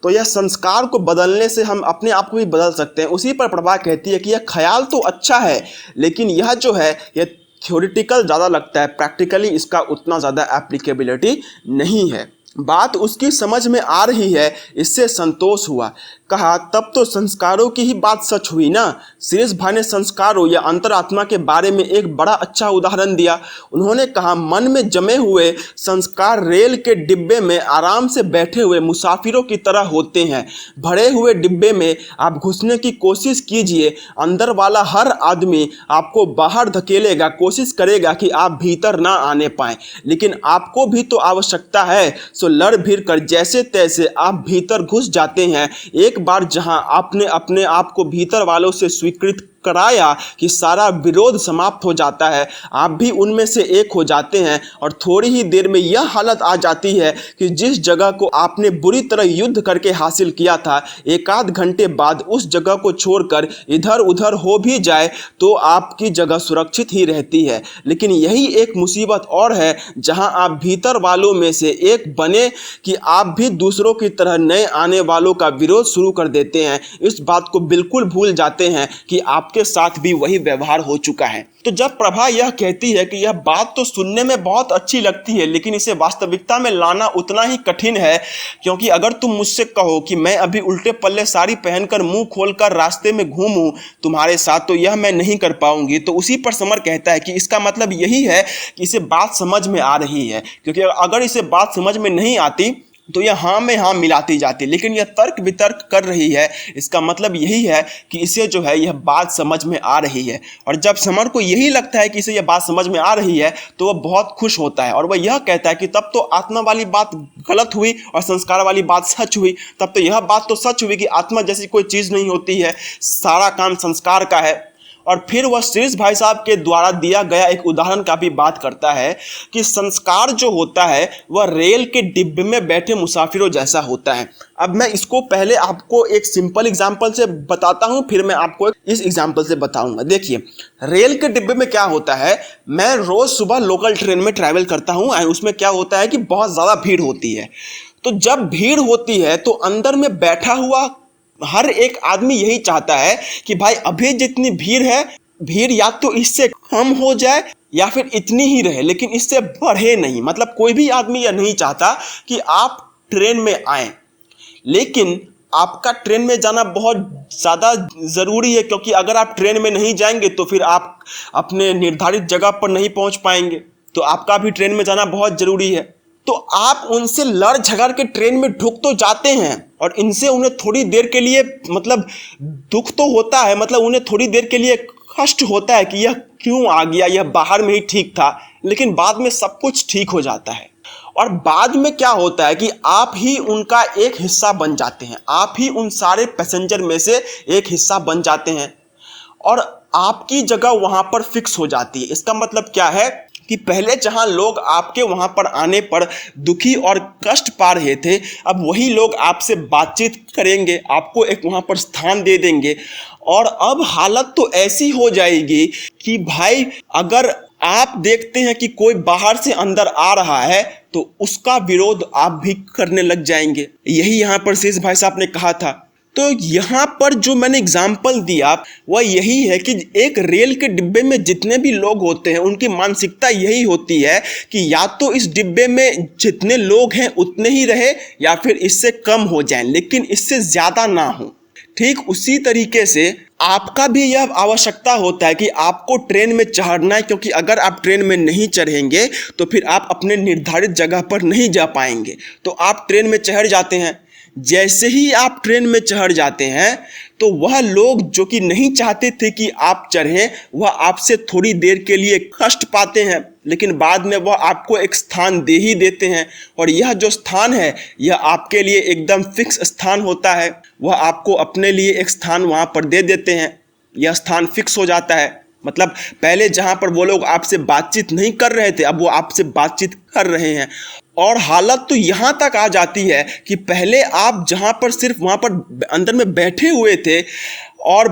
तो यह संस्कार को बदलने से हम अपने आप को भी बदल सकते हैं। उसी पर प्रभा कहती है कि यह ख्याल तो अच्छा है, लेकिन यह जो है यह थ्योरेटिकल ज़्यादा लगता है, प्रैक्टिकली इसका उतना ज़्यादा एप्लीकेबिलिटी नहीं है। बात उसकी समझ में आ रही है, इससे संतोष हुआ। कहा तब तो संस्कारों की ही बात सच हुई ना। सुरेश भाई ने संस्कारों या अंतरात्मा के बारे में एक बड़ा अच्छा उदाहरण दिया। उन्होंने कहा मन में जमे हुए संस्कार रेल के डिब्बे में आराम से बैठे हुए मुसाफिरों की तरह होते हैं। भरे हुए डिब्बे में आप घुसने की कोशिश कीजिए, अंदर वाला हर आदमी आपको बाहर धकेलेगा, कोशिश करेगा कि आप भीतर ना आने पाएं, लेकिन आपको भी तो आवश्यकता है, सो लड़ भिड़ कर जैसे तैसे आप भीतर घुस जाते हैं। एक बार जहां आपने अपने आप को भीतर वालों से स्वीकृत कराया कि सारा विरोध समाप्त हो जाता है, आप भी उनमें से एक हो जाते हैं और थोड़ी ही देर में यह हालत आ जाती है कि जिस जगह को आपने बुरी तरह युद्ध करके हासिल किया था, एक आध घंटे बाद उस जगह को छोड़कर इधर उधर हो भी जाए तो आपकी जगह सुरक्षित ही रहती है। लेकिन यही एक मुसीबत और है जहां आप भीतर वालों में से एक बने कि आप भी दूसरों की तरह नए आने वालों का विरोध शुरू कर देते हैं। इस बात को बिल्कुल भूल जाते हैं कि आपके साथ भी वही व्यवहार हो चुका है। तो जब प्रभा यह कहती है कि यह बात तो सुनने में बहुत अच्छी लगती है, लेकिन इसे वास्तविकता में लाना उतना ही कठिन है, क्योंकि अगर तुम मुझसे कहो कि मैं अभी उल्टे पल्ले साड़ी पहनकर मुंह खोलकर रास्ते में घूमूं तुम्हारे साथ, तो यह मैं नहीं कर पाऊंगी। तो उसी पर समर कहता है कि इसका मतलब यही है कि इसे बात समझ में आ रही है, क्योंकि अगर इसे बात समझ में नहीं आती तो यह हाँ में हाँ मिलाती जाती, लेकिन यह तर्क वितर्क कर रही है। इसका मतलब यही है कि इसे जो है यह बात समझ में आ रही है। और जब समर को यही लगता है कि इसे यह बात समझ में आ रही है तो वह बहुत खुश होता है और वह यह कहता है कि तब तो आत्मा वाली बात गलत हुई और संस्कार वाली बात सच हुई। तब तो यह बात तो सच हुई कि आत्मा जैसी कोई चीज़ नहीं होती है, सारा काम संस्कार का है। और फिर वह सुरेश भाई साहब के द्वारा दिया गया एक उदाहरण का भी बात करता है कि संस्कार जो होता है वह रेल के डिब्बे में बैठे मुसाफिरों जैसा होता है। अब मैं इसको पहले आपको एक सिंपल एग्जांपल से बताता हूं, फिर मैं आपको इस एग्जांपल से बताऊंगा। देखिए, रेल के डिब्बे में क्या होता है, मैं रोज सुबह लोकल ट्रेन में ट्रैवल करता हूं, उसमें क्या होता है कि बहुत ज़्यादा भीड़ होती है। तो जब भीड़ होती है तो अंदर में बैठा हुआ हर एक आदमी यही चाहता है कि भाई अभी जितनी भीड़ है, भीड़ या तो इससे कम हो जाए या फिर इतनी ही रहे, लेकिन इससे बढ़े नहीं। मतलब कोई भी आदमी यह नहीं चाहता कि आप ट्रेन में आए, लेकिन आपका ट्रेन में जाना बहुत ज़्यादा ज़रूरी है, क्योंकि अगर आप ट्रेन में नहीं जाएंगे तो फिर आप अपने निर्धारित जगह पर नहीं पहुंच पाएंगे। तो आपका भी ट्रेन में जाना बहुत ज़रूरी है। तो आप उनसे लड़ झगड़ के ट्रेन में ढुक तो जाते हैं और इनसे उन्हें थोड़ी देर के लिए मतलब दुख तो होता है, मतलब उन्हें थोड़ी देर के लिए कष्ट होता है कि यह क्यों आ गया, यह बाहर में ही ठीक था, लेकिन बाद में सब कुछ ठीक हो जाता है। और बाद में क्या होता है कि आप ही उनका एक हिस्सा बन जाते हैं, आप ही उन सारे पैसेंजर में से एक हिस्सा बन जाते हैं और आपकी जगह वहां पर फिक्स हो जाती है। इसका मतलब क्या है कि पहले जहां लोग आपके वहां पर आने पर दुखी और कष्ट पा रहे थे, अब वही लोग आपसे बातचीत करेंगे, आपको एक वहां पर स्थान दे देंगे। और अब हालत तो ऐसी हो जाएगी कि भाई अगर आप देखते हैं कि कोई बाहर से अंदर आ रहा है तो उसका विरोध आप भी करने लग जाएंगे। यही यहाँ पर शेष भाई साहब ने कहा था। तो यहाँ पर जो मैंने एग्जाम्पल दिया वह यही है कि एक रेल के डिब्बे में जितने भी लोग होते हैं उनकी मानसिकता यही होती है कि या तो इस डिब्बे में जितने लोग हैं उतने ही रहे या फिर इससे कम हो जाएं, लेकिन इससे ज़्यादा ना हो। ठीक उसी तरीके से आपका भी यह आवश्यकता होता है कि आपको ट्रेन में चढ़ना है, क्योंकि अगर आप ट्रेन में नहीं चढ़ेंगे तो फिर आप अपने निर्धारित जगह पर नहीं जा पाएंगे। तो आप ट्रेन में चढ़ जाते हैं। जैसे ही आप ट्रेन में चढ़ जाते हैं तो वह लोग जो कि नहीं चाहते थे कि आप चढ़ें, वह आपसे थोड़ी देर के लिए कष्ट पाते हैं, लेकिन बाद में वह आपको एक स्थान दे ही देते हैं। और यह जो स्थान है यह आपके लिए एकदम फिक्स स्थान होता है। वह आपको अपने लिए एक स्थान वहाँ पर दे देते हैं, यह स्थान फिक्स हो जाता है। मतलब पहले जहाँ पर वो लोग आपसे बातचीत नहीं कर रहे थे, अब वो आपसे बातचीत कर रहे हैं। और हालत तो यहाँ तक आ जाती है कि पहले आप जहाँ पर सिर्फ वहाँ पर अंदर में बैठे हुए थे और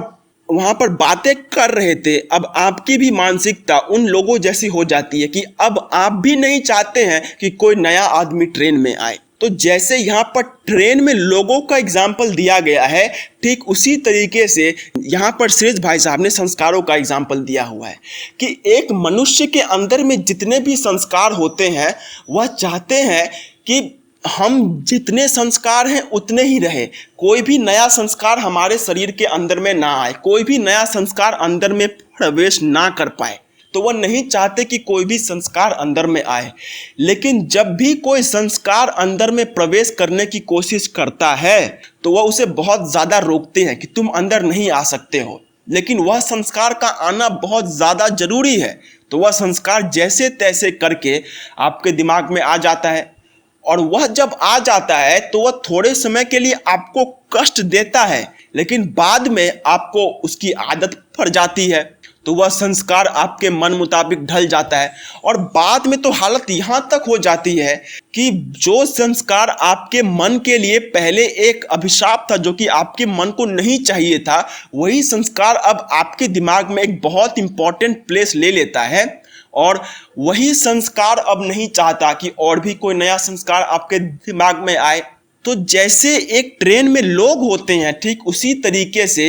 वहाँ पर बातें कर रहे थे, अब आपकी भी मानसिकता उन लोगों जैसी हो जाती है कि अब आप भी नहीं चाहते हैं कि कोई नया आदमी ट्रेन में आए। तो जैसे यहाँ पर ट्रेन में लोगों का एग्जाम्पल दिया गया है, ठीक उसी तरीके से यहाँ पर सुरेश भाई साहब ने संस्कारों का एग्जाम्पल दिया हुआ है कि एक मनुष्य के अंदर में जितने भी संस्कार होते हैं वह चाहते हैं कि हम जितने संस्कार हैं उतने ही रहे। कोई भी नया संस्कार हमारे शरीर के अंदर में ना आए, कोई भी नया संस्कार अंदर में प्रवेश ना कर पाए। तो वह नहीं चाहते कि कोई भी संस्कार अंदर में आए। लेकिन जब भी कोई संस्कार अंदर में प्रवेश करने की कोशिश करता है तो वह उसे बहुत ज़्यादा रोकते हैं कि तुम अंदर नहीं आ सकते हो। लेकिन वह संस्कार का आना बहुत ज़्यादा जरूरी है। तो वह संस्कार जैसे तैसे करके आपके दिमाग में आ जाता है, और वह जब आ जाता है तो वह थोड़े समय के लिए आपको कष्ट देता है, लेकिन बाद में आपको उसकी आदत पड़ जाती है। तो वह संस्कार आपके मन मुताबिक ढल जाता है, और बाद में तो हालत यहाँ तक हो जाती है कि जो संस्कार आपके मन के लिए पहले एक अभिशाप था, जो कि आपके मन को नहीं चाहिए था, वही संस्कार अब आपके दिमाग में एक बहुत इंपॉर्टेंट प्लेस ले लेता है। और वही संस्कार अब नहीं चाहता कि और भी कोई नया संस्कार आपके दिमाग में आए। तो जैसे एक ट्रेन में लोग होते हैं, ठीक उसी तरीके से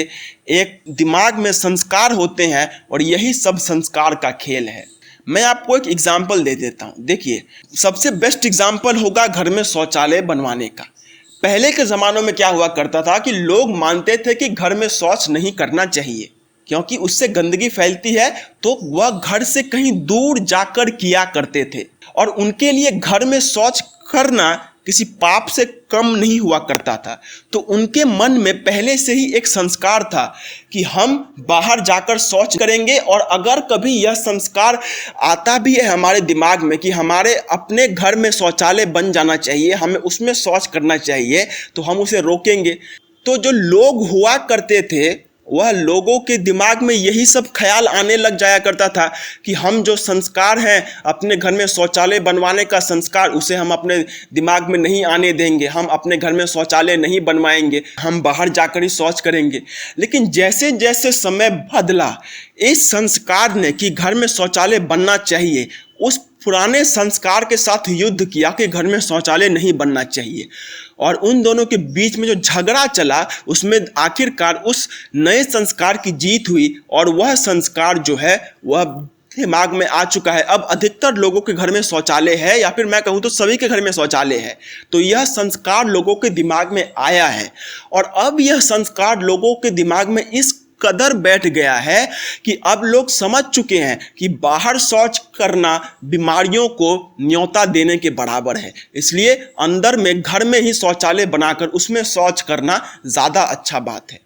एक दिमाग में संस्कार होते हैं, और यही सब संस्कार का खेल है। मैं आपको एक एग्जाम्पल दे देता हूँ। देखिए, सबसे बेस्ट एग्जाम्पल होगा घर में शौचालय बनवाने का। पहले के ज़मानों में क्या हुआ करता था कि लोग मानते थे कि घर में शौच नहीं करना चाहिए, क्योंकि उससे गंदगी फैलती है। तो वह घर से कहीं दूर जाकर किया करते थे, और उनके लिए घर में शौच करना किसी पाप से कम नहीं हुआ करता था। तो उनके मन में पहले से ही एक संस्कार था कि हम बाहर जाकर शौच करेंगे, और अगर कभी यह संस्कार आता भी है हमारे दिमाग में कि हमारे अपने घर में शौचालय बन जाना चाहिए, हमें उसमें शौच करना चाहिए, तो हम उसे रोकेंगे। तो जो लोग हुआ करते थे, वह लोगों के दिमाग में यही सब ख्याल आने लग जाया करता था कि हम जो संस्कार हैं अपने घर में शौचालय बनवाने का संस्कार, उसे हम अपने दिमाग में नहीं आने देंगे। हम अपने घर में शौचालय नहीं बनवाएंगे, हम बाहर जाकर ही शौच करेंगे। लेकिन जैसे जैसे समय बदला, इस संस्कार ने कि घर में शौचालय बनना चाहिए, उस पुराने संस्कार के साथ युद्ध किया कि घर में शौचालय नहीं बनना चाहिए। और उन दोनों के बीच में जो झगड़ा चला, उसमें आखिरकार उस नए संस्कार की जीत हुई, और वह संस्कार जो है वह दिमाग में आ चुका है। अब अधिकतर लोगों के घर में शौचालय है, या फिर मैं कहूँ तो सभी के घर में शौचालय है। तो यह संस्कार लोगों के दिमाग में आया है, और अब यह संस्कार लोगों के दिमाग में इस कदर बैठ गया है कि अब लोग समझ चुके हैं कि बाहर शौच करना बीमारियों को न्योता देने के बराबर है। इसलिए अंदर में घर में ही शौचालय बनाकर उसमें शौच करना ज़्यादा अच्छा बात है।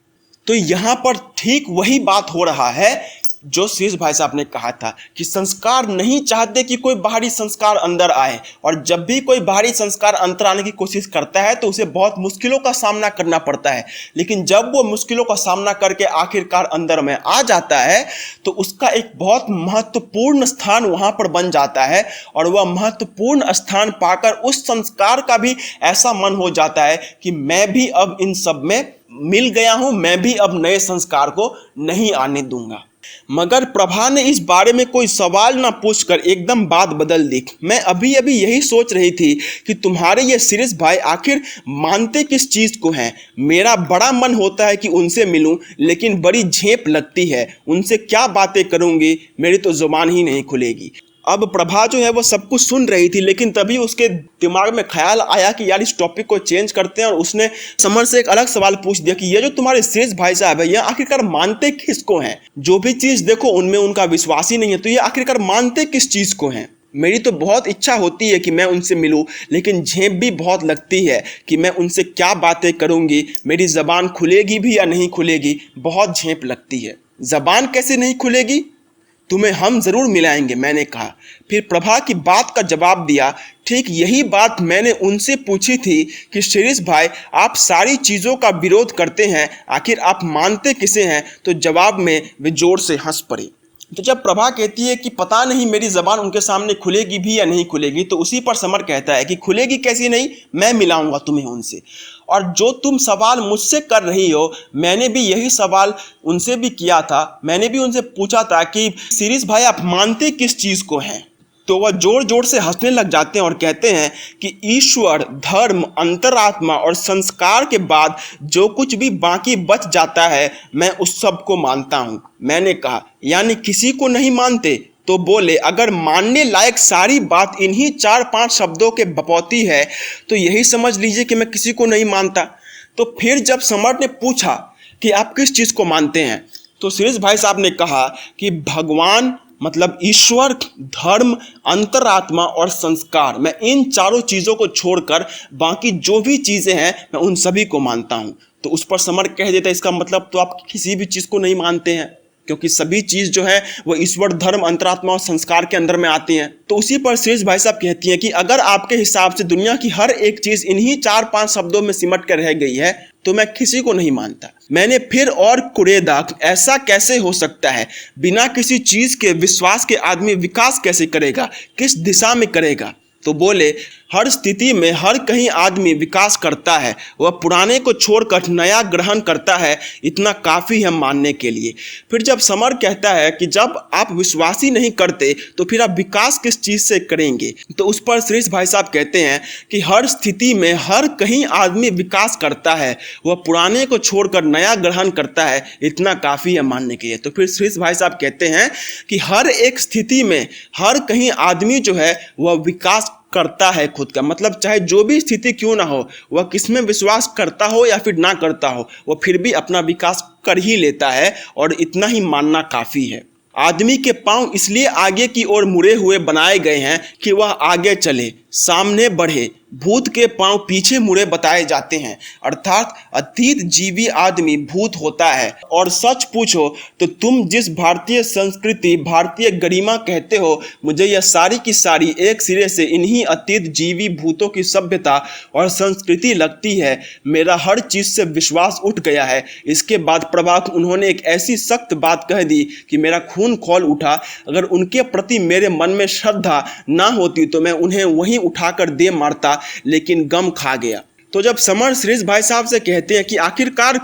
तो यहाँ पर ठीक वही बात हो रहा है जो शीर्ष भाई साहब ने कहा था कि संस्कार नहीं चाहते कि कोई बाहरी संस्कार अंदर आए, और जब भी कोई बाहरी संस्कार अंदर आने की कोशिश करता है तो उसे बहुत मुश्किलों का सामना करना पड़ता है। लेकिन जब वो मुश्किलों का सामना करके आखिरकार अंदर में आ जाता है तो उसका एक बहुत महत्वपूर्ण स्थान वहाँ पर बन जाता है, और वह महत्वपूर्ण स्थान पाकर उस संस्कार का भी ऐसा मन हो जाता है कि मैं भी अब इन सब में मिल गया हूँ, मैं भी अब नए संस्कार को नहीं आने दूंगा। मगर प्रभा ने इस बारे में कोई सवाल ना पूछकर एकदम बात बदल दी। मैं अभी अभी यही सोच रही थी कि तुम्हारे ये शीर्ष भाई आखिर मानते किस चीज़ को हैं। मेरा बड़ा मन होता है कि उनसे मिलूं, लेकिन बड़ी झेप लगती है। उनसे क्या बातें करूंगी, मेरी तो जुबान ही नहीं खुलेगी। अब प्रभा जो है वो सब कुछ सुन रही थी, लेकिन तभी उसके दिमाग में ख्याल आया कि यार इस टॉपिक को चेंज करते हैं, और उसने समर से एक अलग सवाल पूछ दिया कि ये जो तुम्हारे शीर्ष भाई साहब है, ये आखिरकार मानते किसको हैं? जो भी चीज़ देखो उनमें उनका विश्वास ही नहीं है, तो ये आखिरकार मानते किस चीज़ को हैं? मेरी तो बहुत इच्छा होती है कि मैं उनसे मिलूं, लेकिन झेप भी बहुत लगती है कि मैं उनसे क्या बातें करूंगी, मेरी ज़बान खुलेगी भी या नहीं खुलेगी, बहुत झेप लगती है। ज़बान कैसे नहीं खुलेगी? तुम्हें हम ज़रूर मिलाएंगे, मैंने कहा। फिर प्रभा की बात का जवाब दिया, ठीक यही बात मैंने उनसे पूछी थी कि शीर्ष भाई आप सारी चीज़ों का विरोध करते हैं, आखिर आप मानते किसे हैं? तो जवाब में वे जोर से हंस पड़ी। तो जब प्रभा कहती है कि पता नहीं मेरी ज़बान उनके सामने खुलेगी भी या नहीं खुलेगी, तो उसी पर समर कहता है कि खुलेगी कैसी नहीं, मैं मिलाऊंगा तुम्हें उनसे। और जो तुम सवाल मुझसे कर रही हो, मैंने भी यही सवाल उनसे भी किया था। मैंने भी उनसे पूछा था कि शीर्ष भाई आप मानते किस चीज़ को हैं? तो वह जोर जोर से हंसने लग जाते हैं और कहते हैं कि ईश्वर, धर्म, अंतरात्मा और संस्कार के बाद जो कुछ भी बाकी बच जाता है, मैं उस सब को मानता हूँ। मैंने कहा यानी किसी को नहीं मानते? तो बोले अगर मानने लायक सारी बात इन्हीं 4-5 शब्दों के बपौती है तो यही समझ लीजिए कि मैं किसी को नहीं मानता। तो फिर जब समर ने पूछा कि आप किस चीज़ को मानते हैं, तो सुरेश भाई साहब ने कहा कि भगवान मतलब ईश्वर, धर्म, अंतरात्मा और संस्कार, मैं इन चारों चीज़ों को छोड़कर बाकी जो भी चीज़ें हैं मैं उन सभी को मानता हूँ। तो उस पर समर कह देता है इसका मतलब तो आप किसी भी चीज़ को नहीं मानते हैं, क्योंकि सभी चीज़ जो है वो ईश्वर, धर्म, अंतरात्मा और संस्कार के अंदर में आती हैं। तो उसी पर सुरेश भाई साहब कहती हैं कि अगर आपके हिसाब से दुनिया की हर एक चीज़ इन्हीं 4-5 शब्दों में सिमट कर रह गई है तो मैं किसी को नहीं मानता। मैंने फिर और कुरेदा, ऐसा कैसे हो सकता है? बिना किसी चीज़ के विश्वास के आदमी विकास कैसे करेगा? किस दिशा में करेगा? तो बोले हर स्थिति में हर कहीं आदमी विकास करता है, वह पुराने को छोड़कर नया ग्रहण करता है, इतना काफ़ी है मानने के लिए। फिर जब समर कहता है कि जब आप विश्वास ही नहीं करते तो फिर आप विकास किस चीज़ से करेंगे, तो उस पर सुरेश भाई साहब कहते हैं कि हर स्थिति में हर कहीं आदमी विकास करता है, वह पुराने को छोड़कर नया ग्रहण करता है, इतना काफ़ी है मानने के लिए। तो फिर सुरेश भाई साहब कहते हैं कि हर एक स्थिति में हर कहीं आदमी जो है वह विकास करता है खुद का, मतलब चाहे जो भी स्थिति क्यों ना हो, वह किसमें विश्वास करता हो या फिर ना करता हो, वह फिर भी अपना विकास कर ही लेता है और इतना ही मानना काफ़ी है। आदमी के पांव इसलिए आगे की ओर मुड़े हुए बनाए गए हैं कि वह आगे चले, सामने बढ़े। भूत के पांव पीछे मुड़े बताए जाते हैं, अर्थात अतीत जीवी आदमी भूत होता है। और सच पूछो तो तुम जिस भारतीय संस्कृति, भारतीय गरिमा कहते हो, मुझे यह सारी की सारी एक सिरे से इन्हीं अतीत जीवी भूतों की सभ्यता और संस्कृति लगती है। मेरा हर चीज़ से विश्वास उठ गया है। इसके बाद प्रभात उन्होंने एक ऐसी सख्त बात कह दी कि मेरा खून खौल उठा। अगर उनके प्रति मेरे मन में श्रद्धा ना होती तो मैं उन्हें वहीं उठाकर दे मारता, लेकिन गम खा गया। तो जब समर सुरेश भाई साहब से कहते हैं कि आखिरकार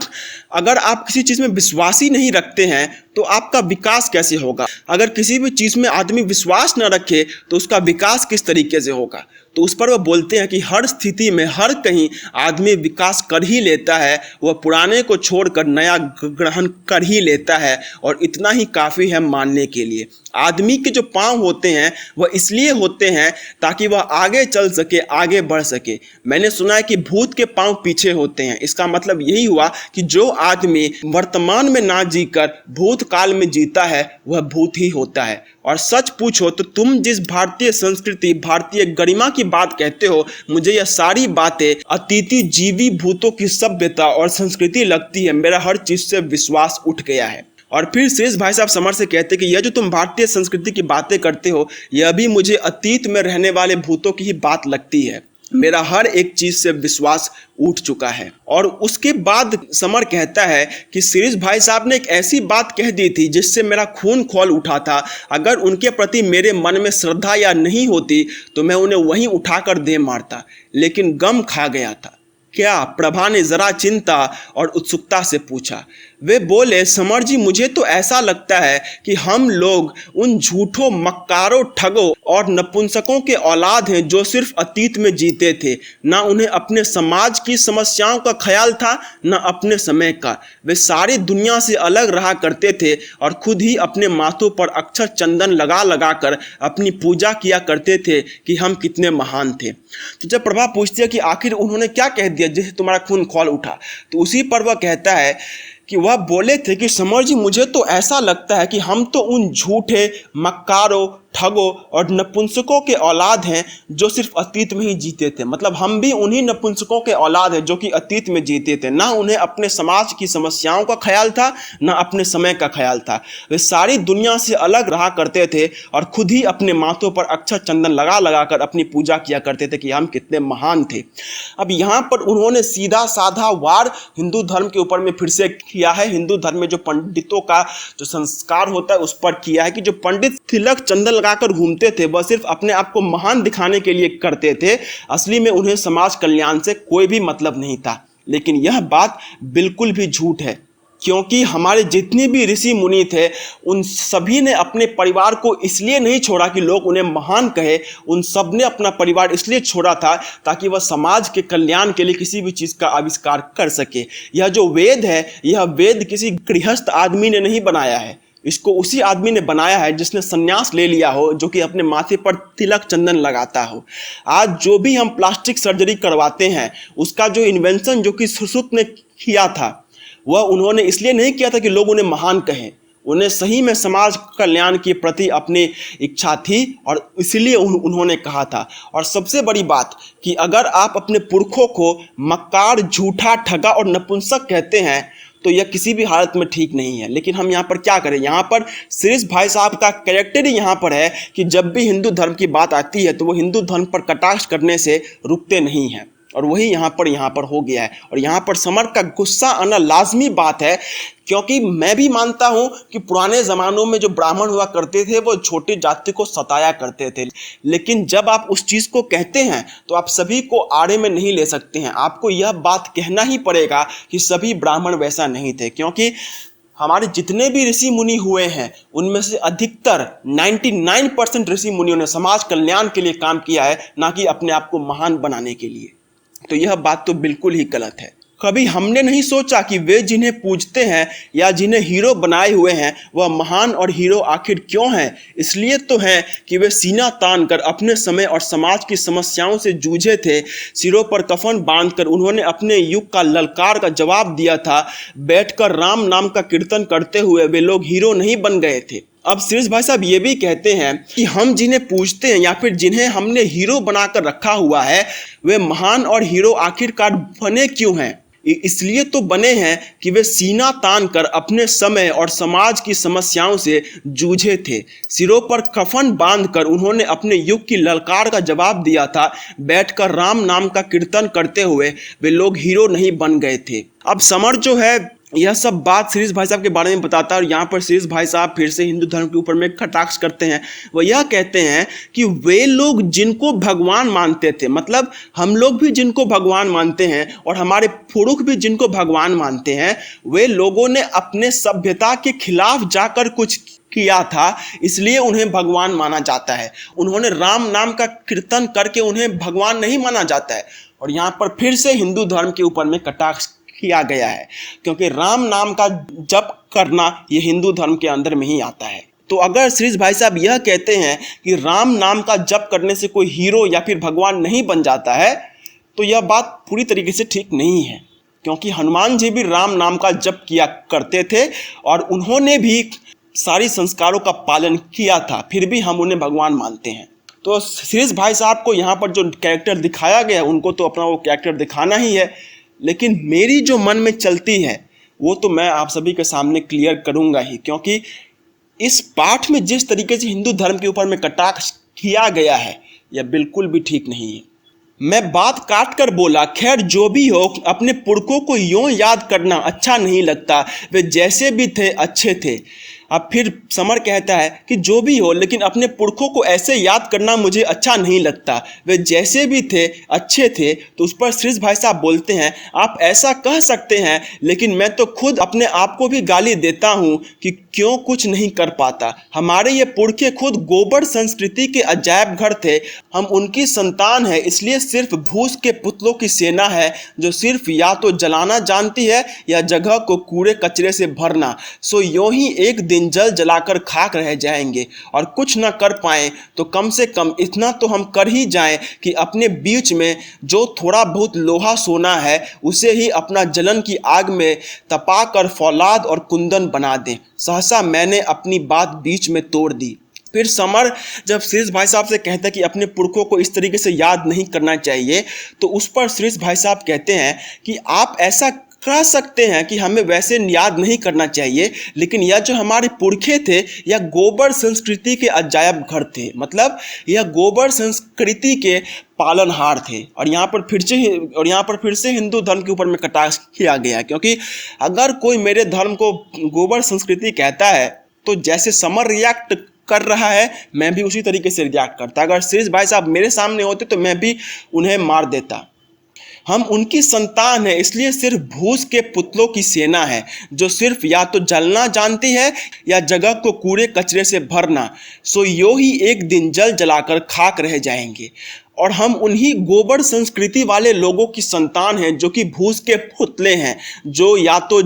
अगर आप किसी चीज़ में विश्वास ही नहीं रखते हैं तो आपका विकास कैसे होगा? अगर किसी भी चीज़ में आदमी विश्वास न रखे तो उसका विकास किस तरीके से होगा? तो उस पर वह बोलते हैं कि हर स्थिति में हर कहीं आदमी विकास कर ही लेता है, वह पुराने को छोड़कर नया ग्रहण कर ही लेता है और इतना ही काफ़ी है मानने के लिए। आदमी के जो पांव होते हैं वह इसलिए होते हैं ताकि वह आगे चल सके, आगे बढ़ सके। मैंने सुना है कि भूत के पांव पीछे होते हैं, इसका मतलब यही हुआ कि जो आदमी वर्तमान में ना जीकर भूतकाल में जीता है वह भूत ही होता है। और सच पूछो तो तुम जिस भारतीय संस्कृति, भारतीय गरिमा की बात कहते हो, मुझे यह सारी बातें अतीती जीवी भूतों की सभ्यता और संस्कृति लगती है। मेरा हर चीज से विश्वास उठ गया है। और फिर सुरेश भाई साहब समर से कहते कि यह जो तुम भारतीय संस्कृति की बातें करते हो, यह भी मुझे अतीत में रहने वाले भूतों की ही बात लगती है। मेरा हर एक चीज से विश्वास उठ चुका है। और उसके बाद समर कहता है कि सुरेश भाई साहब ने एक ऐसी बात कह दी थी जिससे मेरा खून खौल उठा था। अगर उनके प्रति मेरे मन में श्रद्धा या नहीं होती तो मैं उन्हें वहीं उठाकर दे मारता, लेकिन गम खा गया था। क्या? प्रभा ने जरा चिंता और उत्सुकता से पूछा। वे बोले, समर जी, मुझे तो ऐसा लगता है कि हम लोग उन झूठों, मक्कारों, ठगों और नपुंसकों के औलाद हैं जो सिर्फ अतीत में जीते थे। ना उन्हें अपने समाज की समस्याओं का ख्याल था, ना अपने समय का। वे सारी दुनिया से अलग रहा करते थे और खुद ही अपने माथों पर अक्षर चंदन लगा लगा कर अपनी पूजा किया करते थे कि हम कितने महान थे। तो जब प्रभा पूछती है कि आखिर उन्होंने क्या कह दिया जिससे तुम्हारा खून खौल उठा, तो उसी पर वह कहता है कि वह बोले थे कि समर जी, मुझे तो ऐसा लगता है कि हम तो उन झूठे, मक्कारों, ठगों और नपुंसकों के औलाद हैं जो सिर्फ अतीत में ही जीते थे। मतलब हम भी उन्हीं नपुंसकों के औलाद हैं जो कि अतीत में जीते थे। ना उन्हें अपने समाज की समस्याओं का ख्याल था, ना अपने समय का ख्याल था। वे सारी दुनिया से अलग रहा करते थे और खुद ही अपने माथों पर अक्षर चंदन लगा लगा कर अपनी पूजा किया करते थे कि हम कितने महान थे। अब यहाँ पर उन्होंने सीधा साधा वार हिंदू धर्म के ऊपर में फिर से किया है। हिंदू धर्म में जो पंडितों का जो संस्कार होता है उस पर किया है कि जो पंडित तिलक चंदन लगाकर घूमते थे वह सिर्फ अपने आप को महान दिखाने के लिए करते थे। असली में उन्हें समाज कल्याण से कोई भी मतलब नहीं था। लेकिन यह बात बिल्कुल भी झूठ है, क्योंकि हमारे जितने भी ऋषि मुनि थे उन सभी ने अपने परिवार को इसलिए नहीं छोड़ा कि लोग उन्हें महान कहे। उन सब ने अपना परिवार इसलिए छोड़ा था ताकि वह समाज के कल्याण के लिए किसी भी चीज़ का आविष्कार कर सके। यह जो वेद है, यह वेद किसी गृहस्थ आदमी ने नहीं बनाया है, इसको उसी आदमी ने बनाया है जिसने संन्यास ले लिया हो, जो कि अपने माथे पर तिलक चंदन लगाता हो। आज जो भी हम प्लास्टिक सर्जरी करवाते हैं, उसका जो इन्वेंशन जो कि सुश्रुत ने किया था, वह उन्होंने इसलिए नहीं किया था कि लोग उन्हें महान कहें। उन्हें सही में समाज कल्याण के प्रति अपनी इच्छा थी और इसलिए उन्होंने कहा था। और सबसे बड़ी बात कि अगर आप अपने पुरखों को मक्कार, झूठा, ठगा और नपुंसक कहते हैं तो यह किसी भी हालत में ठीक नहीं है। लेकिन हम यहाँ पर क्या करें, यहाँ पर शिरीष भाई साहब का कैरेक्टर ही यहाँ पर है कि जब भी हिंदू धर्म की बात आती है तो वो हिंदू धर्म पर कटाक्ष करने से रुकते नहीं हैं, और वही यहाँ पर हो गया है। और यहाँ पर समर का गुस्सा आना लाजमी बात है, क्योंकि मैं भी मानता हूँ कि पुराने ज़मानों में जो ब्राह्मण हुआ करते थे वो छोटी जाति को सताया करते थे। लेकिन जब आप उस चीज़ को कहते हैं तो आप सभी को आड़े में नहीं ले सकते हैं। आपको यह बात कहना ही पड़ेगा कि सभी ब्राह्मण वैसा नहीं थे, क्योंकि हमारे जितने भी ऋषि मुनि हुए हैं उनमें से अधिकतर 99% ऋषि मुनियों ने समाज कल्याण के लिए काम किया है, ना कि अपने आप को महान बनाने के लिए। तो यह बात तो बिल्कुल ही गलत है। कभी हमने नहीं सोचा कि वे जिन्हें पूजते हैं या जिन्हें हीरो बनाए हुए हैं वह महान और हीरो आखिर क्यों हैं? इसलिए तो हैं कि वे सीना तान कर अपने समय और समाज की समस्याओं से जूझे थे। सिरों पर कफन बांधकर उन्होंने अपने युग का ललकार का जवाब दिया था। बैठकर राम नाम का कीर्तन करते हुए वे लोग हीरो नहीं बन गए थे। अब शिरीष भाई साहब ये भी कहते हैं कि हम जिन्हें पूजते हैं या फिर जिन्हें हमने हीरो बनाकर रखा हुआ है वे महान और हीरो आखिरकार बने क्यों हैं? इसलिए तो बने हैं कि वे सीना तान कर अपने समय और समाज की समस्याओं से जूझे थे। सिरों पर कफन बांधकर उन्होंने अपने युग की ललकार का जवाब दिया था। बैठकर राम नाम का कीर्तन करते हुए वे लोग हीरो नहीं बन गए थे। अब समर जो है यह सब बात शिरीष भाई साहब के बारे में बताता है, और यहाँ पर शिरीष भाई साहब फिर से हिंदू धर्म के ऊपर में कटाक्ष करते हैं। वो यह कहते हैं कि वे लोग जिनको भगवान मानते थे, मतलब हम लोग भी जिनको भगवान मानते हैं और हमारे पुरुष भी जिनको भगवान मानते हैं, वे लोगों ने अपने सभ्यता के खिलाफ जाकर कुछ किया था, इसलिए उन्हें भगवान माना जाता है। उन्होंने राम नाम का कीर्तन करके उन्हें भगवान नहीं माना जाता है। और यहाँ पर फिर से हिंदू धर्म के ऊपर में कटाक्ष किया गया है, क्योंकि राम नाम का जप करना ये हिंदू धर्म के अंदर में ही आता है। तो अगर शिरीष भाई साहब यह कहते हैं कि राम नाम का जप करने से कोई हीरो या फिर भगवान नहीं बन जाता है, तो यह बात पूरी तरीके से ठीक नहीं है, क्योंकि हनुमान जी भी राम नाम का जप किया करते थे और उन्होंने भी सारी संस्कारों का पालन किया था, फिर भी हम उन्हें भगवान मानते हैं। तो शिरीष भाई साहब को यहाँ पर जो कैरेक्टर दिखाया गया उनको तो अपना वो कैरेक्टर दिखाना ही है, लेकिन मेरी जो मन में चलती है वो तो मैं आप सभी के सामने क्लियर करूंगा ही, क्योंकि इस पाठ में जिस तरीके से हिंदू धर्म के ऊपर में कटाक्ष किया गया है यह बिल्कुल भी ठीक नहीं है। मैं बात काट कर बोला, खैर जो भी हो, अपने पुरखों को यूं याद करना अच्छा नहीं लगता, वे जैसे भी थे अच्छे थे। अब फिर समर कहता है कि जो भी हो, लेकिन अपने पुरखों को ऐसे याद करना मुझे अच्छा नहीं लगता, वे जैसे भी थे अच्छे थे। तो उस पर शिरीष भाई साहब बोलते हैं, आप ऐसा कह सकते हैं, लेकिन मैं तो खुद अपने आप को भी गाली देता हूँ कि क्यों कुछ नहीं कर पाता। हमारे ये पुरखे खुद गोबर संस्कृति के अजायब घर थे, हम उनकी संतान है, इसलिए सिर्फ भूस के पुतलों की सेना है जो सिर्फ या तो जलाना जानती है या जगह को कूड़े कचरे से भरना। सो यूं ही एक दिन जल जलाकर खाक रह जाएंगे, और कुछ न कर पाएं तो कम से कम इतना तो हम कर ही जाएं कि अपने बीच में जो थोड़ा बहुत लोहा सोना है उसे ही अपना जलन की आग में तपाकर फौलाद और कुंदन बना दें। सहसा मैंने अपनी बात बीच में तोड़ दी। फिर समर जब शिरीष भाई साहब से कहता है कि अपने पुरखों को इस तरीके से याद नहीं करना चाहिए, तो उस पर शिरीष भाई साहब कहते हैं कि आप ऐसा कह सकते हैं कि हमें वैसे याद नहीं करना चाहिए, लेकिन यह जो हमारे पुरखे थे यह गोबर संस्कृति के अजायब घर थे, मतलब यह गोबर संस्कृति के पालनहार थे। और यहाँ पर फिर से हिंदू धर्म के ऊपर में कटाक्ष किया गया, क्योंकि अगर कोई मेरे धर्म को गोबर संस्कृति कहता है तो जैसे समर रिएक्ट कर रहा है मैं भी उसी तरीके से रिएक्ट करता। अगर शिरीष भाई साहब मेरे सामने होते तो मैं भी उन्हें मार देता। हम उनकी संतान है, इसलिए सिर्फ भूस के पुतलों की सेना है जो सिर्फ या तो जलना जानती है या जगह को कूड़े कचरे से भरना। सो यो ही एक दिन जल जलाकर खाक रह जाएंगे। और हम उन्हीं गोबर संस्कृति वाले लोगों की संतान हैं जो कि भूस के पुतले हैं, जो या तो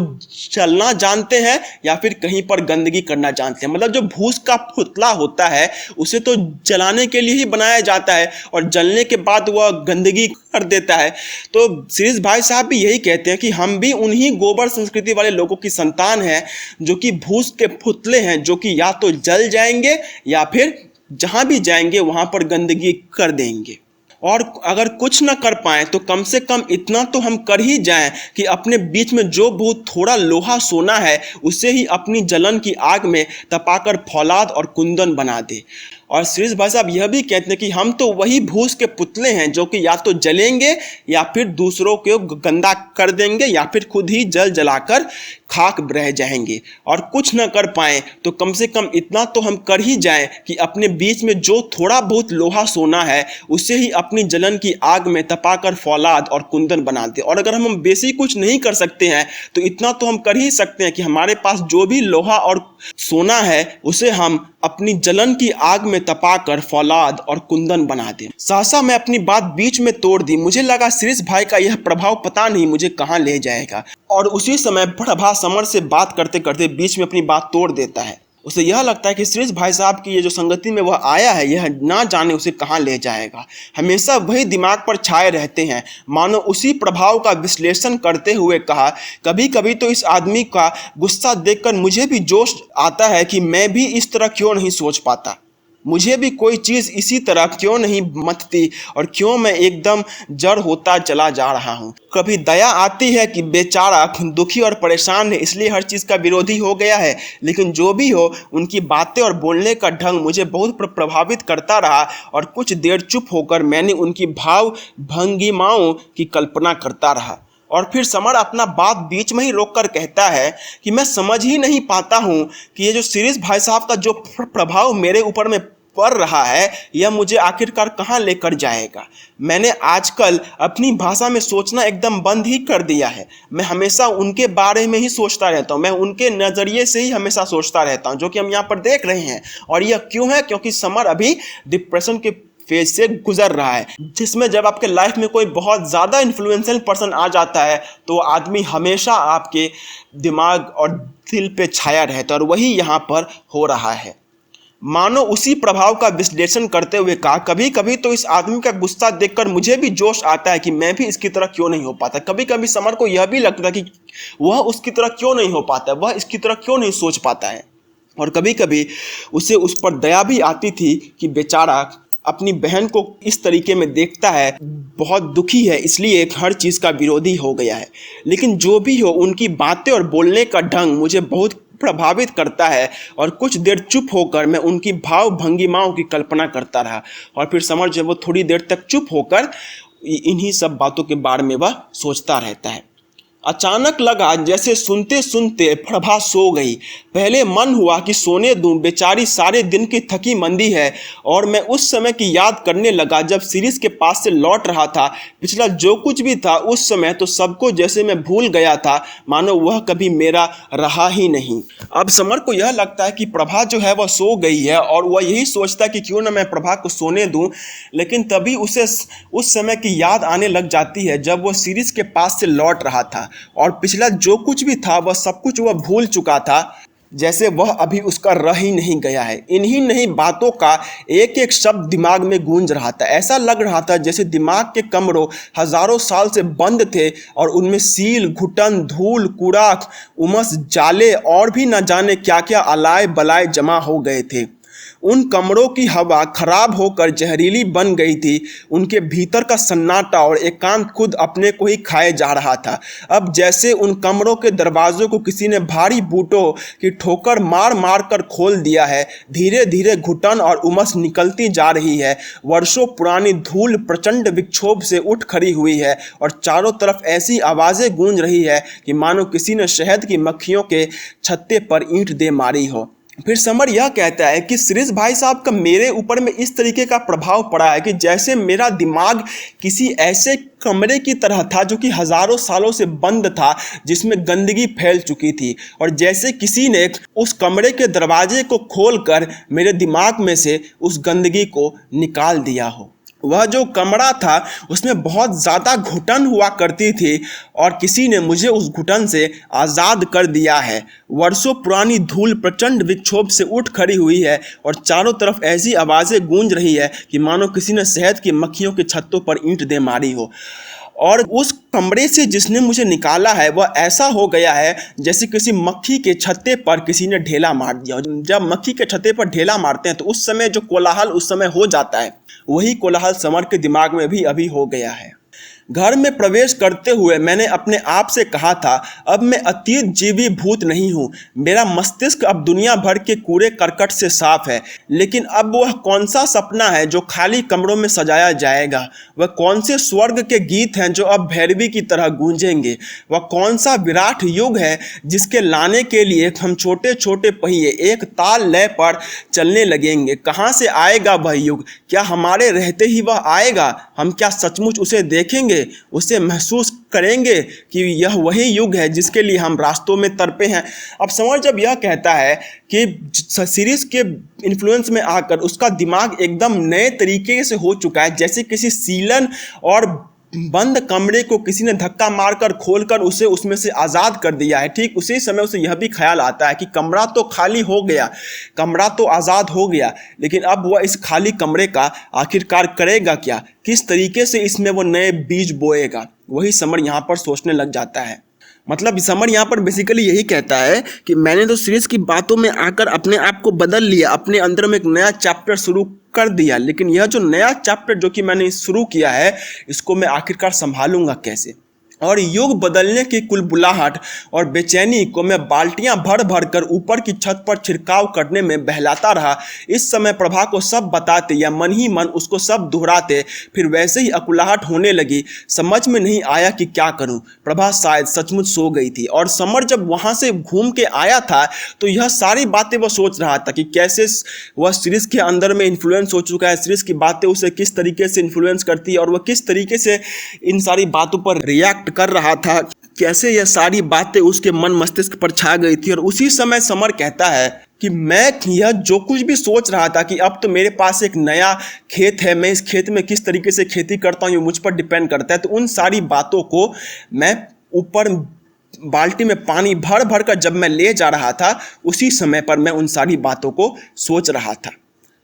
चलना जानते हैं या फिर कहीं पर गंदगी करना जानते हैं। मतलब जो भूस का पुतला होता है उसे तो जलाने के लिए ही बनाया जाता है और जलने के बाद वह गंदगी कर देता है। तो शिरीष भाई साहब भी यही कहते हैं कि हम भी उन्हीं गोबर संस्कृति वाले लोगों की संतान हैं जो कि भूस के पुतले हैं, जो कि या तो जल जाएंगे या फिर जहां भी जाएंगे वहां पर गंदगी कर देंगे। और अगर कुछ ना कर पाए तो कम से कम इतना तो हम कर ही जाएं कि अपने बीच में जो बहुत थोड़ा लोहा सोना है उसे ही अपनी जलन की आग में तपाकर फौलाद और कुंदन बना दे। और शिरीष भाई साहब यह भी कहते हैं कि हम तो वही भूस के पुतले हैं जो कि या तो जलेंगे या फिर दूसरों को गंदा कर देंगे या फिर खुद ही जल जलाकर खाक रह जाएंगे। और कुछ न कर पाए तो कम से कम इतना तो हम कर ही जाएं कि अपने बीच में जो थोड़ा बहुत लोहा सोना है उसे ही अपनी जलन की आग में तपाकर फौलाद और कुंदन बना दे। और अगर हम बेसी कुछ नहीं कर सकते हैं तो इतना तो हम कर ही सकते हैं कि हमारे पास जो भी लोहा और सोना है उसे हम अपनी जलन की आग में तपाकर फौलाद और कुंदन बना दें। सहसा मैं अपनी बात बीच में तोड़ दी। मुझे लगा शिरीष भाई का यह प्रभाव पता नहीं मुझे कहाँ ले जाएगा। और उसी समय प्रभा समर से बात करते करते बीच में अपनी बात तोड़ देता है। उसे यह लगता है कि शिरीष भाई साहब की ये जो संगति में वह आया है यह ना जाने उसे कहाँ ले जाएगा। हमेशा वही दिमाग पर छाए रहते हैं। मानो उसी प्रभाव का विश्लेषण करते हुए कहा, कभी कभी तो इस आदमी का गुस्सा देखकर मुझे भी जोश आता है कि मैं भी इस तरह क्यों नहीं सोच पाता, मुझे भी कोई चीज़ इसी तरह क्यों नहीं मतती और क्यों मैं एकदम जड़ होता चला जा रहा हूँ। कभी दया आती है कि बेचारा दुखी और परेशान है इसलिए हर चीज़ का विरोधी हो गया है। लेकिन जो भी हो उनकी बातें और बोलने का ढंग मुझे बहुत प्रभावित करता रहा और कुछ देर चुप होकर मैंने उनकी भाव भंगिमाओं की कल्पना करता रहा। और फिर समर अपना बात बीच में ही रोककर कहता है कि मैं समझ ही नहीं पाता हूँ कि ये जो शिरीष भाई साहब का जो प्रभाव मेरे ऊपर में पड़ रहा है यह मुझे आखिरकार कहाँ लेकर जाएगा। मैंने आजकल अपनी भाषा में सोचना एकदम बंद ही कर दिया है। मैं हमेशा उनके बारे में ही सोचता रहता हूँ, मैं उनके नज़रिए से ही हमेशा सोचता रहता हूँ, जो कि हम यहाँ पर देख रहे हैं। और यह क्यों है? क्योंकि समर अभी डिप्रेशन के फेज से गुजर रहा है, जिसमें जब आपके लाइफ में कोई बहुत ज़्यादा इन्फ्लुएंशियल पर्सन आ जाता है तो आदमी हमेशा आपके दिमाग और दिल पे छाया रहता है। और वही यहाँ पर हो रहा है। मानो उसी प्रभाव का विश्लेषण करते हुए कहा, कभी कभी तो इस आदमी का गुस्सा देखकर मुझे भी जोश आता है कि मैं भी इसकी तरह क्यों नहीं हो पाता। कभी कभी समर को यह भी लगता है कि वह उसकी तरह क्यों नहीं हो पाता, वह इसकी तरह क्यों नहीं सोच पाता है। और कभी कभी उसे उस पर दया भी आती थी कि बेचारा अपनी बहन को इस तरीके में देखता है, बहुत दुखी है, इसलिए हर चीज़ का विरोधी हो गया है। लेकिन जो भी हो उनकी बातें और बोलने का ढंग मुझे बहुत प्रभावित करता है। और कुछ देर चुप होकर मैं उनकी भाव भंगिमाओं की कल्पना करता रहा। और फिर समर जब वो थोड़ी देर तक चुप होकर इन्हीं सब बातों के बारे में वह सोचता रहता है। अचानक लगा जैसे सुनते सुनते प्रभा सो गई। पहले मन हुआ कि सोने दूं, बेचारी सारे दिन की थकी मंदी है। और मैं उस समय की याद करने लगा जब शिरीष के पास से लौट रहा था। पिछला जो कुछ भी था उस समय तो सबको जैसे मैं भूल गया था, मानो वह कभी मेरा रहा ही नहीं। अब समर को यह लगता है कि प्रभा जो है वह सो गई है और वह यही सोचता है कि क्यों ना मैं प्रभा को सोने दूं। लेकिन तभी उसे उस समय की याद आने लग जाती है जब वह शिरीष के पास से लौट रहा था और पिछला जो कुछ भी था वह सब कुछ वह भूल चुका था, जैसे वह अभी उसका रह ही नहीं गया है। इन्हीं नहीं बातों का एक एक शब्द दिमाग में गूंज रहा था। ऐसा लग रहा था जैसे दिमाग के कमरों हजारों साल से बंद थे और उनमें सील, घुटन, धूल, कूड़ा, उमस, जाले और भी न जाने क्या क्या अलाय बलाय जमा हो गए थे। उन कमरों की हवा खराब होकर जहरीली बन गई थी। उनके भीतर का सन्नाटा और एकांत खुद अपने को ही खाए जा रहा था। अब जैसे उन कमरों के दरवाजों को किसी ने भारी बूटों की ठोकर मार मार कर खोल दिया है। धीरे धीरे घुटन और उमस निकलती जा रही है। वर्षों पुरानी धूल प्रचंड विक्षोभ से उठ खड़ी हुई है और चारों तरफ ऐसी आवाज़ें गूंज रही है कि मानो किसी ने शहद की मक्खियों के छत्ते पर ईंट दे मारी हो। फिर समर यह कहता है कि शिरीष भाई साहब का मेरे ऊपर में इस तरीके का प्रभाव पड़ा है कि जैसे मेरा दिमाग किसी ऐसे कमरे की तरह था जो कि हजारों सालों से बंद था, जिसमें गंदगी फैल चुकी थी, और जैसे किसी ने उस कमरे के दरवाजे को खोलकर मेरे दिमाग में से उस गंदगी को निकाल दिया हो। वह जो कमरा था उसमें बहुत ज़्यादा घुटन हुआ करती थी और किसी ने मुझे उस घुटन से आज़ाद कर दिया है। वर्षों पुरानी धूल प्रचंड विक्षोभ से उठ खड़ी हुई है और चारों तरफ ऐसी आवाज़ें गूंज रही है कि मानो किसी ने शहद की मक्खियों के छत्तों पर ईंट दे मारी हो। और उस कमरे से जिसने मुझे निकाला है वह ऐसा हो गया है जैसे किसी मक्खी के छत्ते पर किसी ने ढेला मार दिया। जब मक्खी के छत्ते पर ढेला मारते हैं तो उस समय जो कोलाहल उस समय हो जाता है, वही कोलाहल समर के दिमाग में भी अभी हो गया है। घर में प्रवेश करते हुए मैंने अपने आप से कहा था, अब मैं अतीत जीवी भूत नहीं हूँ। मेरा मस्तिष्क अब दुनिया भर के कूड़े करकट से साफ है। लेकिन अब वह कौन सा सपना है जो खाली कमरों में सजाया जाएगा? वह कौन से स्वर्ग के गीत हैं जो अब भैरवी की तरह गूंजेंगे? वह कौन सा विराट युग है जिसके लाने के लिए हम छोटे छोटे पहिए एक ताल लय पर चलने लगेंगे? कहाँ से आएगा वह युग? क्या हमारे रहते ही वह आएगा? हम क्या सचमुच उसे देखेंगे, उसे महसूस करेंगे कि यह वही युग है जिसके लिए हम रास्तों में तड़पे हैं? अब समर जब यह कहता है कि सीरीज के इन्फ्लुएंस में आकर उसका दिमाग एकदम नए तरीके से हो चुका है, जैसे किसी सीलन और बंद कमरे को किसी ने धक्का मारकर खोलकर उसे उसमें से आज़ाद कर दिया है, ठीक उसी समय उसे यह भी ख्याल आता है कि कमरा तो खाली हो गया, कमरा तो आज़ाद हो गया, लेकिन अब वह इस खाली कमरे का आखिरकार करेगा क्या? किस तरीके से इसमें वो नए बीज बोएगा? वही समर यहाँ पर सोचने लग जाता है। मतलब समर यहाँ पर बेसिकली यही कहता है कि मैंने तो सीरीज की बातों में आकर अपने आप को बदल लिया, अपने अंदर में एक नया चैप्टर शुरू कर दिया, लेकिन यह जो नया चैप्टर जो कि मैंने शुरू किया है इसको मैं आखिरकार संभालूंगा कैसे? और युग बदलने की कुलबुलाहट और बेचैनी को मैं बाल्टियां भर भर कर ऊपर की छत पर छिड़काव करने में बहलाता रहा। इस समय प्रभा को सब बताते या मन ही मन उसको सब दोहराते, फिर वैसे ही अकुलाहट होने लगी। समझ में नहीं आया कि क्या करूं। प्रभा शायद सचमुच सो गई थी और समर जब वहां से घूम के आया था तो यह सारी बातें वह सोच रहा था कि कैसे वह सीरीज के अंदर में इन्फ्लुएंस हो चुका है, सीरीज की बातें उसे किस तरीके से इन्फ्लुएंस करती है और वह किस तरीके से इन सारी बातों पर रिएक्ट कर रहा था, कैसे यह सारी बातें उसके मन मस्तिष्क पर छा गई थी। और उसी समय समर कहता है कि मैं यह जो कुछ भी सोच रहा था कि अब तो मेरे पास एक नया खेत है, मैं इस खेत में किस तरीके से खेती करता हूँ ये मुझ पर डिपेंड करता है, तो उन सारी बातों को मैं ऊपर बाल्टी में पानी भर भर कर जब मैं ले जा रहा था उसी समय पर मैं उन सारी बातों को सोच रहा था।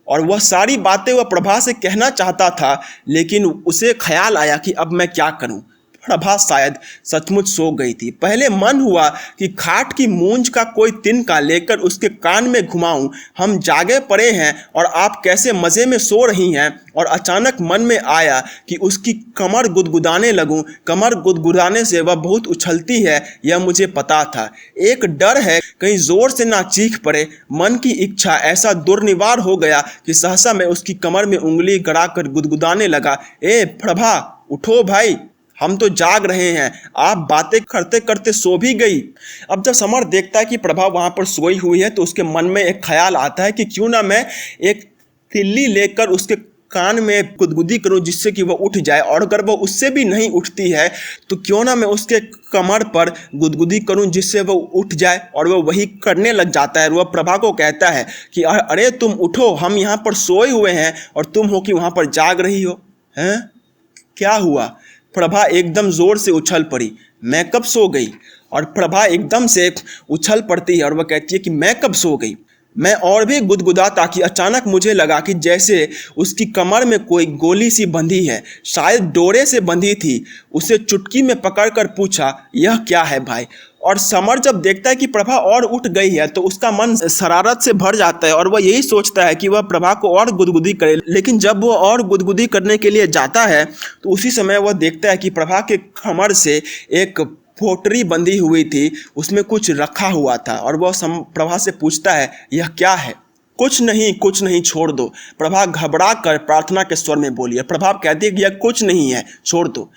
और वह सारी बातें वह प्रभा से कहना चाहता था, लेकिन उसे ख्याल आया कि अब मैं क्या करूं। प्रभा शायद सचमुच सो गई थी। पहले मन हुआ कि खाट की मूंज का कोई तिनका लेकर उसके कान में घुमाऊं, हम जागे पड़े हैं और आप कैसे मज़े में सो रही हैं। और अचानक मन में आया कि उसकी कमर गुदगुदाने लगूं। कमर गुदगुदाने से वह बहुत उछलती है, यह मुझे पता था। एक डर है कहीं ज़ोर से ना चीख पड़े। मन की इच्छा ऐसा दुर्निवार हो गया कि सहसा मैं उसकी कमर में उंगली गड़ाकर गुदगुदाने लगा। ए प्रभा, उठो भाई, हम तो जाग रहे हैं, आप बातें करते करते सो भी गई। अब जब समर देखता है कि प्रभा वहां पर सोई हुई है तो उसके मन में एक ख्याल आता है कि क्यों ना मैं एक तिल्ली लेकर उसके कान में गुदगुदी करूं जिससे कि वह उठ जाए, और अगर वह उससे भी नहीं उठती है तो क्यों ना मैं उसके कमर पर गुदगुदी करूं जिससे वह उठ जाए। और वह वही करने लग जाता है। वह प्रभा को कहता है कि अरे तुम उठो, हम यहाँ पर सोए हुए हैं और तुम हो कि वहाँ पर जाग रही हो। हैं, क्या हुआ? प्रभा एकदम जोर से उछल पड़ी, मैं कब सो गई? और प्रभा एकदम से उछल पड़ती है और वह कहती है कि मैं कब सो गई। मैं और भी गुदगुदाता कि अचानक मुझे लगा कि जैसे उसकी कमर में कोई गोली सी बंधी है, शायद डोरे से बंधी थी। उसे चुटकी में पकड़कर पूछा, यह क्या है भाई? और समर जब देखता है कि प्रभा और उठ गई है तो उसका मन शरारत से भर जाता है और वह यही सोचता है कि वह प्रभा को और गुदगुदी करे। लेकिन जब वह और गुदगुदी करने के लिए जाता है तो उसी समय वह देखता है कि प्रभा के कमर से एक पोटरी बंधी हुई थी, उसमें कुछ रखा हुआ था। और वह प्रभा से पूछता है, यह क्या है? कुछ नहीं, छोड़ दो, प्रभा घबरा कर प्रार्थना के स्वर में बोली। प्रभा कहती है कि यह कुछ नहीं है, छोड़ दो।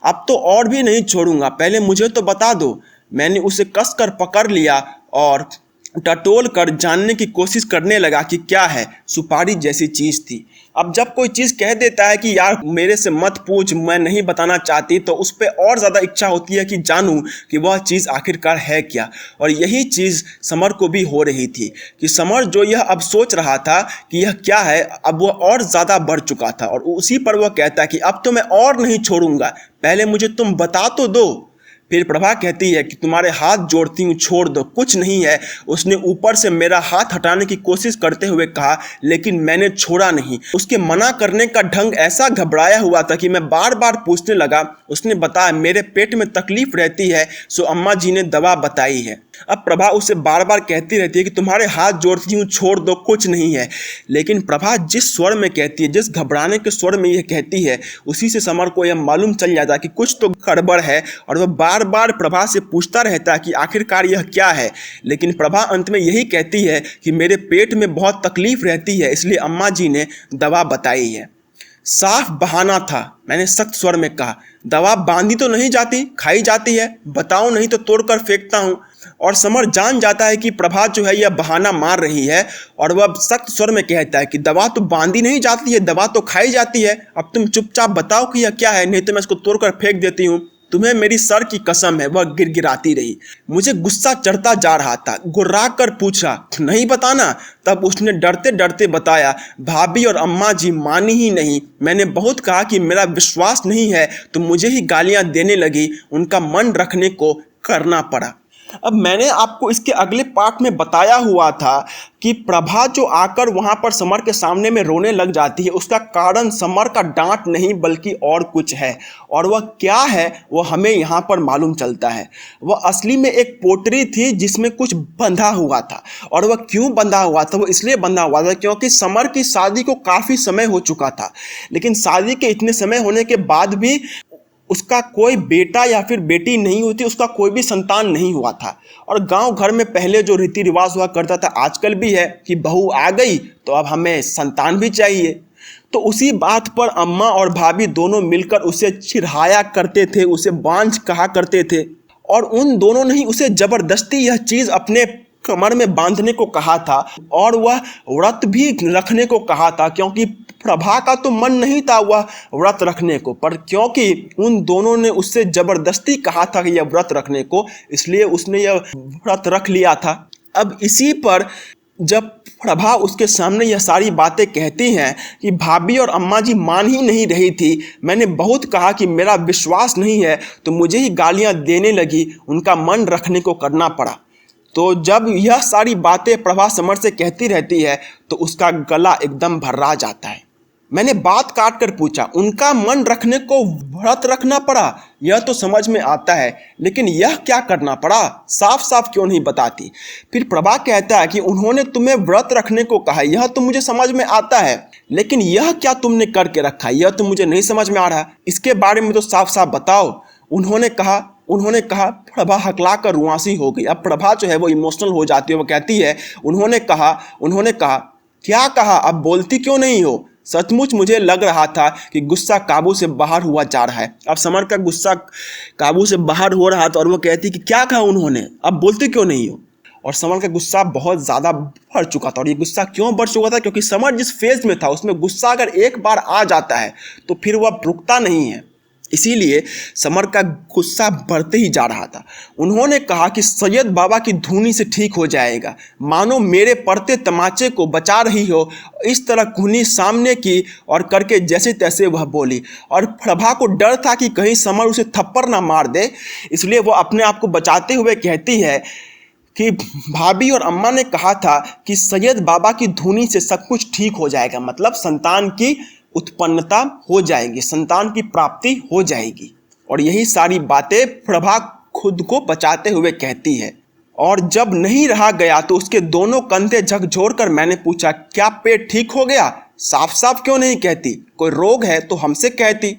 अब तो और भी नहीं छोड़ूंगा, पहले मुझे तो बता दो। मैंने उसे कसकर पकड़ लिया और टटोल कर जानने की कोशिश करने लगा कि क्या है। सुपारी जैसी चीज़ थी। अब जब कोई चीज़ कह देता है कि यार मेरे से मत पूछ, मैं नहीं बताना चाहती, तो उस पर और ज़्यादा इच्छा होती है कि जानूं कि वह चीज़ आखिरकार है क्या। और यही चीज़ समर को भी हो रही थी कि समर जो यह अब सोच रहा था कि यह क्या है, अब वह और ज़्यादा बढ़ चुका था। और उसी पर वह कहता है कि अब तो मैं और नहीं छोड़ूंगा, पहले मुझे तुम बता तो दो। फिर प्रभा कहती है कि तुम्हारे हाथ जोड़ती हूँ, छोड़ दो, कुछ नहीं है। उसने ऊपर से मेरा हाथ हटाने की कोशिश करते हुए कहा, लेकिन मैंने छोड़ा नहीं। उसके मना करने का ढंग ऐसा घबराया हुआ था कि मैं बार बार पूछने लगा। उसने बताया, मेरे पेट में तकलीफ रहती है, सो अम्मा जी ने दवा बताई है। अब प्रभा उसे बार बार कहती रहती है कि तुम्हारे हाथ जोड़ती हूँ, छोड़ दो, कुछ नहीं है। लेकिन प्रभा जिस स्वर में कहती है, जिस घबराने के स्वर में यह कहती है, उसी से समर को यह मालूम चल जाता है कि कुछ तो गड़बड़ है। और वह बार बार प्रभा से पूछता रहता है कि आखिरकार यह क्या है। लेकिन प्रभा अंत में यही कहती है कि मेरे पेट में बहुत तकलीफ रहती है, इसलिए अम्मा जी ने दवा बताई है। साफ बहाना था, मैंने सख्त स्वर में कहा। दवा बांधी तो नहीं जाती, खाई जाती है, बताओ नहीं तो तोड़कर फेंकता हूँ। और समर जान जाता है कि प्रभा जो है यह बहाना मार रही है। और वह सख्त स्वर में कहता है कि दवा तो बांधी नहीं जाती है, दवा तो खाई जाती है। अब तुम चुपचाप बताओ कि यह क्या है, नहीं तो मैं इसको तोड़कर फेंक देती हूँ। तुम्हें मेरी सर की कसम है, वह गिड़गिड़ाती रही। मुझे गुस्सा चढ़ता जा रहा था। गुर्रा कर पूछा, नहीं बताना? तब उसने डरते डरते बताया, भाभी और अम्मा जी मानी ही नहीं। मैंने बहुत कहा कि मेरा विश्वास नहीं है, तो मुझे ही गालियां देने लगी। उनका मन रखने को करना पड़ा। अब मैंने आपको इसके अगले पार्ट में बताया हुआ था कि प्रभा जो आकर वहाँ पर समर के सामने में रोने लग जाती है, उसका कारण समर का डांट नहीं बल्कि और कुछ है। और वह क्या है वो हमें यहाँ पर मालूम चलता है। वह असली में एक पोटरी थी जिसमें कुछ बंधा हुआ था। और वह क्यों बंधा हुआ था? वो इसलिए बंधा हुआ था क्योंकि समर की शादी को काफ़ी समय हो चुका था। लेकिन शादी के इतने समय होने के बाद भी उसका कोई बेटा या फिर बेटी नहीं हुई थी, उसका कोई भी संतान नहीं हुआ था। और गांव घर में पहले जो रीति रिवाज हुआ करता था, आजकल भी है कि बहू आ गई तो अब हमें संतान भी चाहिए। तो उसी बात पर अम्मा और भाभी दोनों मिलकर उसे चिढ़ाया करते थे, उसे बांझ कहा करते थे। और उन दोनों ने ही उसे जबरदस्ती यह चीज़ अपने कमर में बांधने को कहा था। और वह व्रत भी रखने को कहा था, क्योंकि प्रभा का तो मन नहीं था वह व्रत रखने को, पर क्योंकि उन दोनों ने उससे जबरदस्ती कहा था कि यह व्रत रखने को, इसलिए उसने यह व्रत रख लिया था। अब इसी पर जब प्रभा उसके सामने यह सारी बातें कहती हैं कि भाभी और अम्मा जी मान ही नहीं रही थी, मैंने बहुत कहा कि मेरा विश्वास नहीं है, तो मुझे ही गालियां देने लगी, उनका मन रखने को करना पड़ा। तो जब यह सारी बातें प्रभा समर से कहती रहती है तो उसका गला एकदम भर्रा जाता है। मैंने बात काट कर पूछा, उनका मन रखने को व्रत रखना पड़ा? यह तो समझ में आता है, लेकिन यह क्या करना पड़ा, साफ साफ क्यों नहीं बताती? फिर प्रभा कहता है कि उन्होंने तुम्हें व्रत रखने को कहा, यह तो मुझे समझ में आता है, लेकिन यह क्या तुमने करके रखा, यह तो मुझे नहीं समझ में आ रहा। इसके बारे में तो साफ साफ बताओ। उन्होंने कहा। प्रभा हकला कर रुआंसी हो गई। अब प्रभा जो है वो इमोशनल हो जाती है। वो कहती है, उन्होंने कहा। क्या कहा? अब बोलती क्यों नहीं हो? सचमुच मुझे लग रहा था कि गुस्सा काबू से बाहर हुआ जा रहा है। अब समर का गुस्सा काबू से बाहर हो रहा था और वो कहती कि क्या कहा उन्होंने, अब बोलते क्यों नहीं हो? और समर का गुस्सा बहुत ज़्यादा बढ़ चुका था। और ये गुस्सा क्यों बढ़ चुका था? क्योंकि समर जिस फेज में था उसमें गुस्सा अगर एक बार आ जाता है तो फिर वह रुकता नहीं है। इसीलिए समर का गुस्सा बढ़ते ही जा रहा था। उन्होंने कहा कि सैयद बाबा की धूनी से ठीक हो जाएगा, मानो मेरे पड़ते तमाचे को बचा रही हो। इस तरह खूनी सामने की और करके जैसे तैसे वह बोली। और प्रभा को डर था कि कहीं समर उसे थप्पड़ ना मार दे, इसलिए वह अपने आप को बचाते हुए कहती है कि भाभी और अम्मा ने कहा था कि सैयद बाबा की धूनी से सब कुछ ठीक हो जाएगा, मतलब संतान की उत्पन्नता हो जाएगी, संतान की प्राप्ति हो जाएगी। और यही सारी बातें प्रभा खुद को बचाते हुए कहती है। और जब नहीं रहा गया तो उसके दोनों कंधे झकझोर कर मैंने पूछा, क्या पेट ठीक हो गया? साफ साफ क्यों नहीं कहती? कोई रोग है तो हमसे कहती।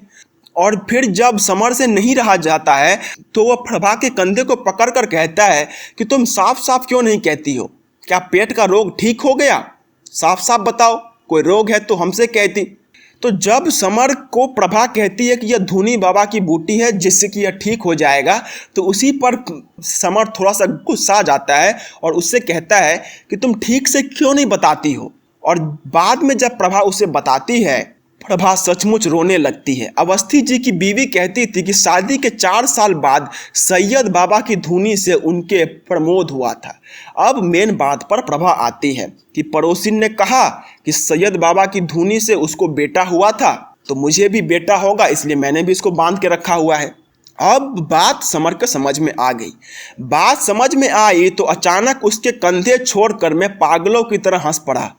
और फिर जब समर से नहीं रहा जाता है तो वह प्रभा के कंधे को पकड़ कर कहता है कि तुम साफ साफ क्यों नहीं कहती हो? क्या पेट का रोग ठीक हो गया? साफ साफ बताओ, कोई रोग है तो हमसे कहती। तो जब समर को प्रभा कहती है कि यह धूनी बाबा की बूटी है जिससे कि यह ठीक हो जाएगा, तो उसी पर समर थोड़ा सा गुस्सा जाता है और उससे कहता है कि तुम ठीक से क्यों नहीं बताती हो। और बाद में जब प्रभा उसे बताती है, प्रभा सचमुच रोने लगती है। अवस्थी जी की बीवी कहती थी कि शादी के 4 साल बाद सैयद बाबा की धुनी से उनके प्रमोद हुआ था। अब मेन बात पर प्रभा आती है कि पड़ोसी ने कहा कि सैयद बाबा की धुनी से उसको बेटा हुआ था, तो मुझे भी बेटा होगा, इसलिए मैंने भी इसको बांध के रखा हुआ है। अब बात समर के समझ में आ गई। बात समझ में आई तो अचानक उसके कंधे छोड़कर मैं पागलों की तरह हंस पड़ा।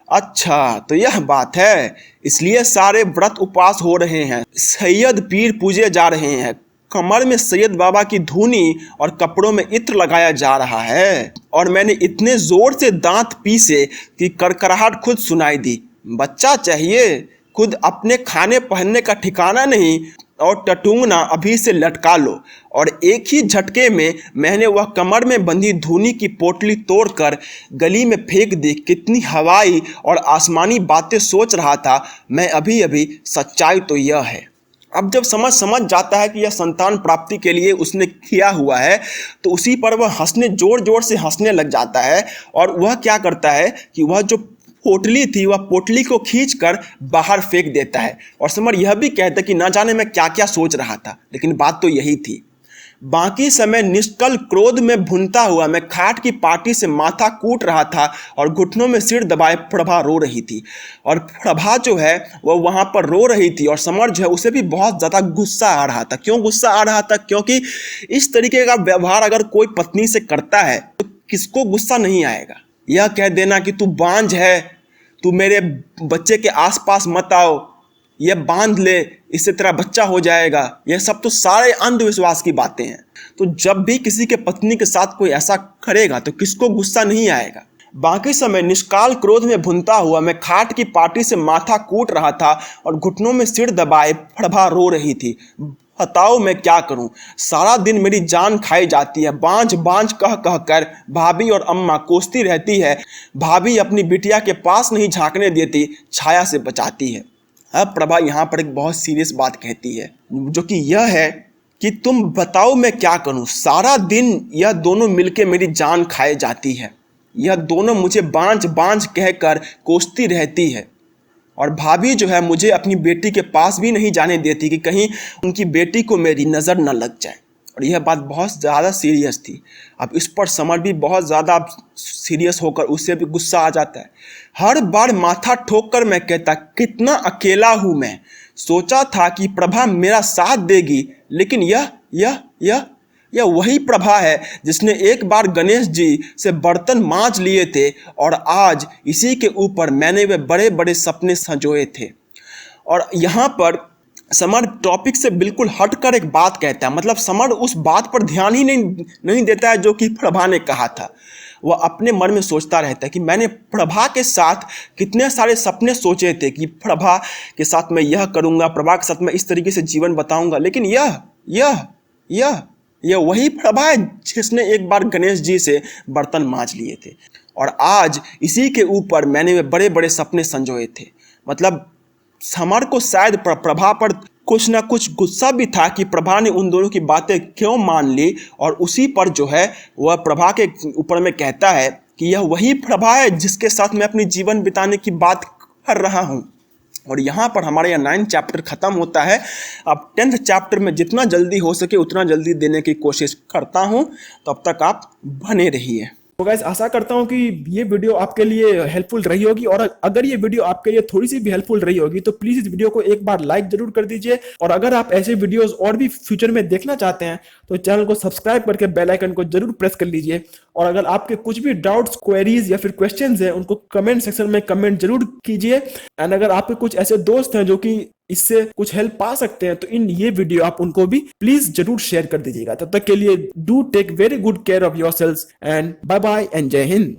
अच्छा, तो यह बात है, इसलिए सारे व्रत उपवास हो रहे हैं, सैयद पीर पूजे जा रहे हैं, कमर में सैयद बाबा की धुनी और कपड़ों में इत्र लगाया जा रहा है। और मैंने इतने जोर से दांत पीसे कि करकराहट खुद सुनाई दी। बच्चा चाहिए, खुद अपने खाने पहनने का ठिकाना नहीं और टटूंगना अभी से लटका लो। और एक ही झटके में मैंने वह कमर में बंधी धुनी की पोटली तोड़कर गली में फेंक दी। कितनी हवाई और आसमानी बातें सोच रहा था मैं अभी अभी। सच्चाई तो यह है। अब जब समझ जाता है कि यह संतान प्राप्ति के लिए उसने किया हुआ है, तो उसी पर वह जोर जोर से हंसने लग जाता है। और वह क्या करता है कि वह जो पोटली थी, वह पोटली को खींचकर बाहर फेंक देता है। और समर यह भी कहता है कि ना जाने मैं क्या क्या सोच रहा था, लेकिन बात तो यही थी। बाकी समय निष्कल क्रोध में भुनता हुआ मैं खाट की पाटी से माथा कूट रहा था और घुटनों में सिर दबाए प्रभा रो रही थी। और प्रभा जो है वह वहाँ पर रो रही थी और समर जो है उसे भी बहुत ज़्यादा गुस्सा आ रहा था। क्यों गुस्सा आ रहा था? क्योंकि इस तरीके का व्यवहार अगर कोई पत्नी से करता है तो किसको गुस्सा नहीं आएगा। यह कह देना कि तू बांझ है, तू मेरे बच्चे के आसपास मत आओ, यह बांध ले, इससे तेरा बच्चा हो जाएगा, यह सब तो सारे अंधविश्वास की बातें हैं। तो जब भी किसी के पत्नी के साथ कोई ऐसा करेगा तो किसको गुस्सा नहीं आएगा। बाकी समय निष्काल क्रोध में भुनता हुआ मैं खाट की पाटी से माथा कूट रहा था और घुटनों में सिर दबाए प्रभा रो रही थी। बताओ मैं क्या करूं, सारा दिन मेरी जान खाई जाती है। बांझ बांझ कह कह कर भाभी और अम्मा कोसती रहती है। भाभी अपनी बिटिया के पास नहीं झांकने देती, छाया से बचाती है। अब प्रभा यहाँ पर एक बहुत सीरियस बात कहती है, जो कि यह है कि तुम बताओ मैं क्या करूं, सारा दिन यह दोनों मिलके मेरी जान खाए जाती है। यह दोनों मुझे बांझ बांझ कहकर कोसती रहती है। और भाभी जो है मुझे अपनी बेटी के पास भी नहीं जाने देती कि कहीं उनकी बेटी को मेरी नज़र न लग जाए। और यह बात बहुत ज़्यादा सीरियस थी। अब इस पर समर भी बहुत ज़्यादा सीरियस होकर उससे भी गुस्सा आ जाता है। हर बार माथा ठोक कर मैं कहता कितना अकेला हूँ मैं। सोचा था कि प्रभा मेरा साथ देगी, लेकिन यह वही प्रभा है जिसने एक बार गणेश जी से बर्तन मांज लिए थे और आज इसी के ऊपर मैंने वे बड़े बड़े सपने संजोए थे। और यहाँ पर समर टॉपिक से बिल्कुल हटकर एक बात कहता है, मतलब समर उस बात पर ध्यान ही नहीं देता है जो कि प्रभा ने कहा था। वह अपने मन में सोचता रहता है कि मैंने प्रभा के साथ कितने सारे सपने सोचे थे कि प्रभा के साथ मैं यह करूँगा, प्रभा के साथ मैं इस तरीके से जीवन बताऊँगा। लेकिन यह वही प्रभा है जिसने एक बार गणेश जी से बर्तन मांज लिए थे और आज इसी के ऊपर मैंने वे बड़े बड़े सपने संजोए थे। मतलब समर को शायद प्रभा पर कुछ ना कुछ गुस्सा भी था कि प्रभा ने उन दोनों की बातें क्यों मान ली। और उसी पर जो है वह प्रभा के ऊपर में कहता है कि यह वही प्रभा है जिसके साथ मैं अपनी जीवन बिताने की बात कर रहा हूँ। और यहाँ पर हमारे यहाँ 9th चैप्टर ख़त्म होता है। अब 10th चैप्टर में जितना जल्दी हो सके उतना जल्दी देने की कोशिश करता हूँ। तो अब तक आप बने रहिए। तो गाइस आशा करता हूँ कि ये वीडियो आपके लिए हेल्पफुल रही होगी। और अगर ये वीडियो आपके लिए थोड़ी सी भी हेल्पफुल रही होगी तो प्लीज इस वीडियो को एक बार लाइक जरूर कर दीजिए। और अगर आप ऐसे वीडियोस और भी फ्यूचर में देखना चाहते हैं तो चैनल को सब्सक्राइब करके बेल आइकन को जरूर प्रेस कर लीजिए। और अगर आपके कुछ भी डाउट्स, क्वेरीज या फिर क्वेश्चंस हैं उनको कमेंट सेक्शन में कमेंट जरूर कीजिए। एंड अगर आपके कुछ ऐसे दोस्त हैं जो कि इससे कुछ हेल्प पा सकते हैं तो ये वीडियो आप उनको भी प्लीज जरूर शेयर कर दीजिएगा। तब तक के लिए do take very good care of yourselves and bye bye and जय हिंद।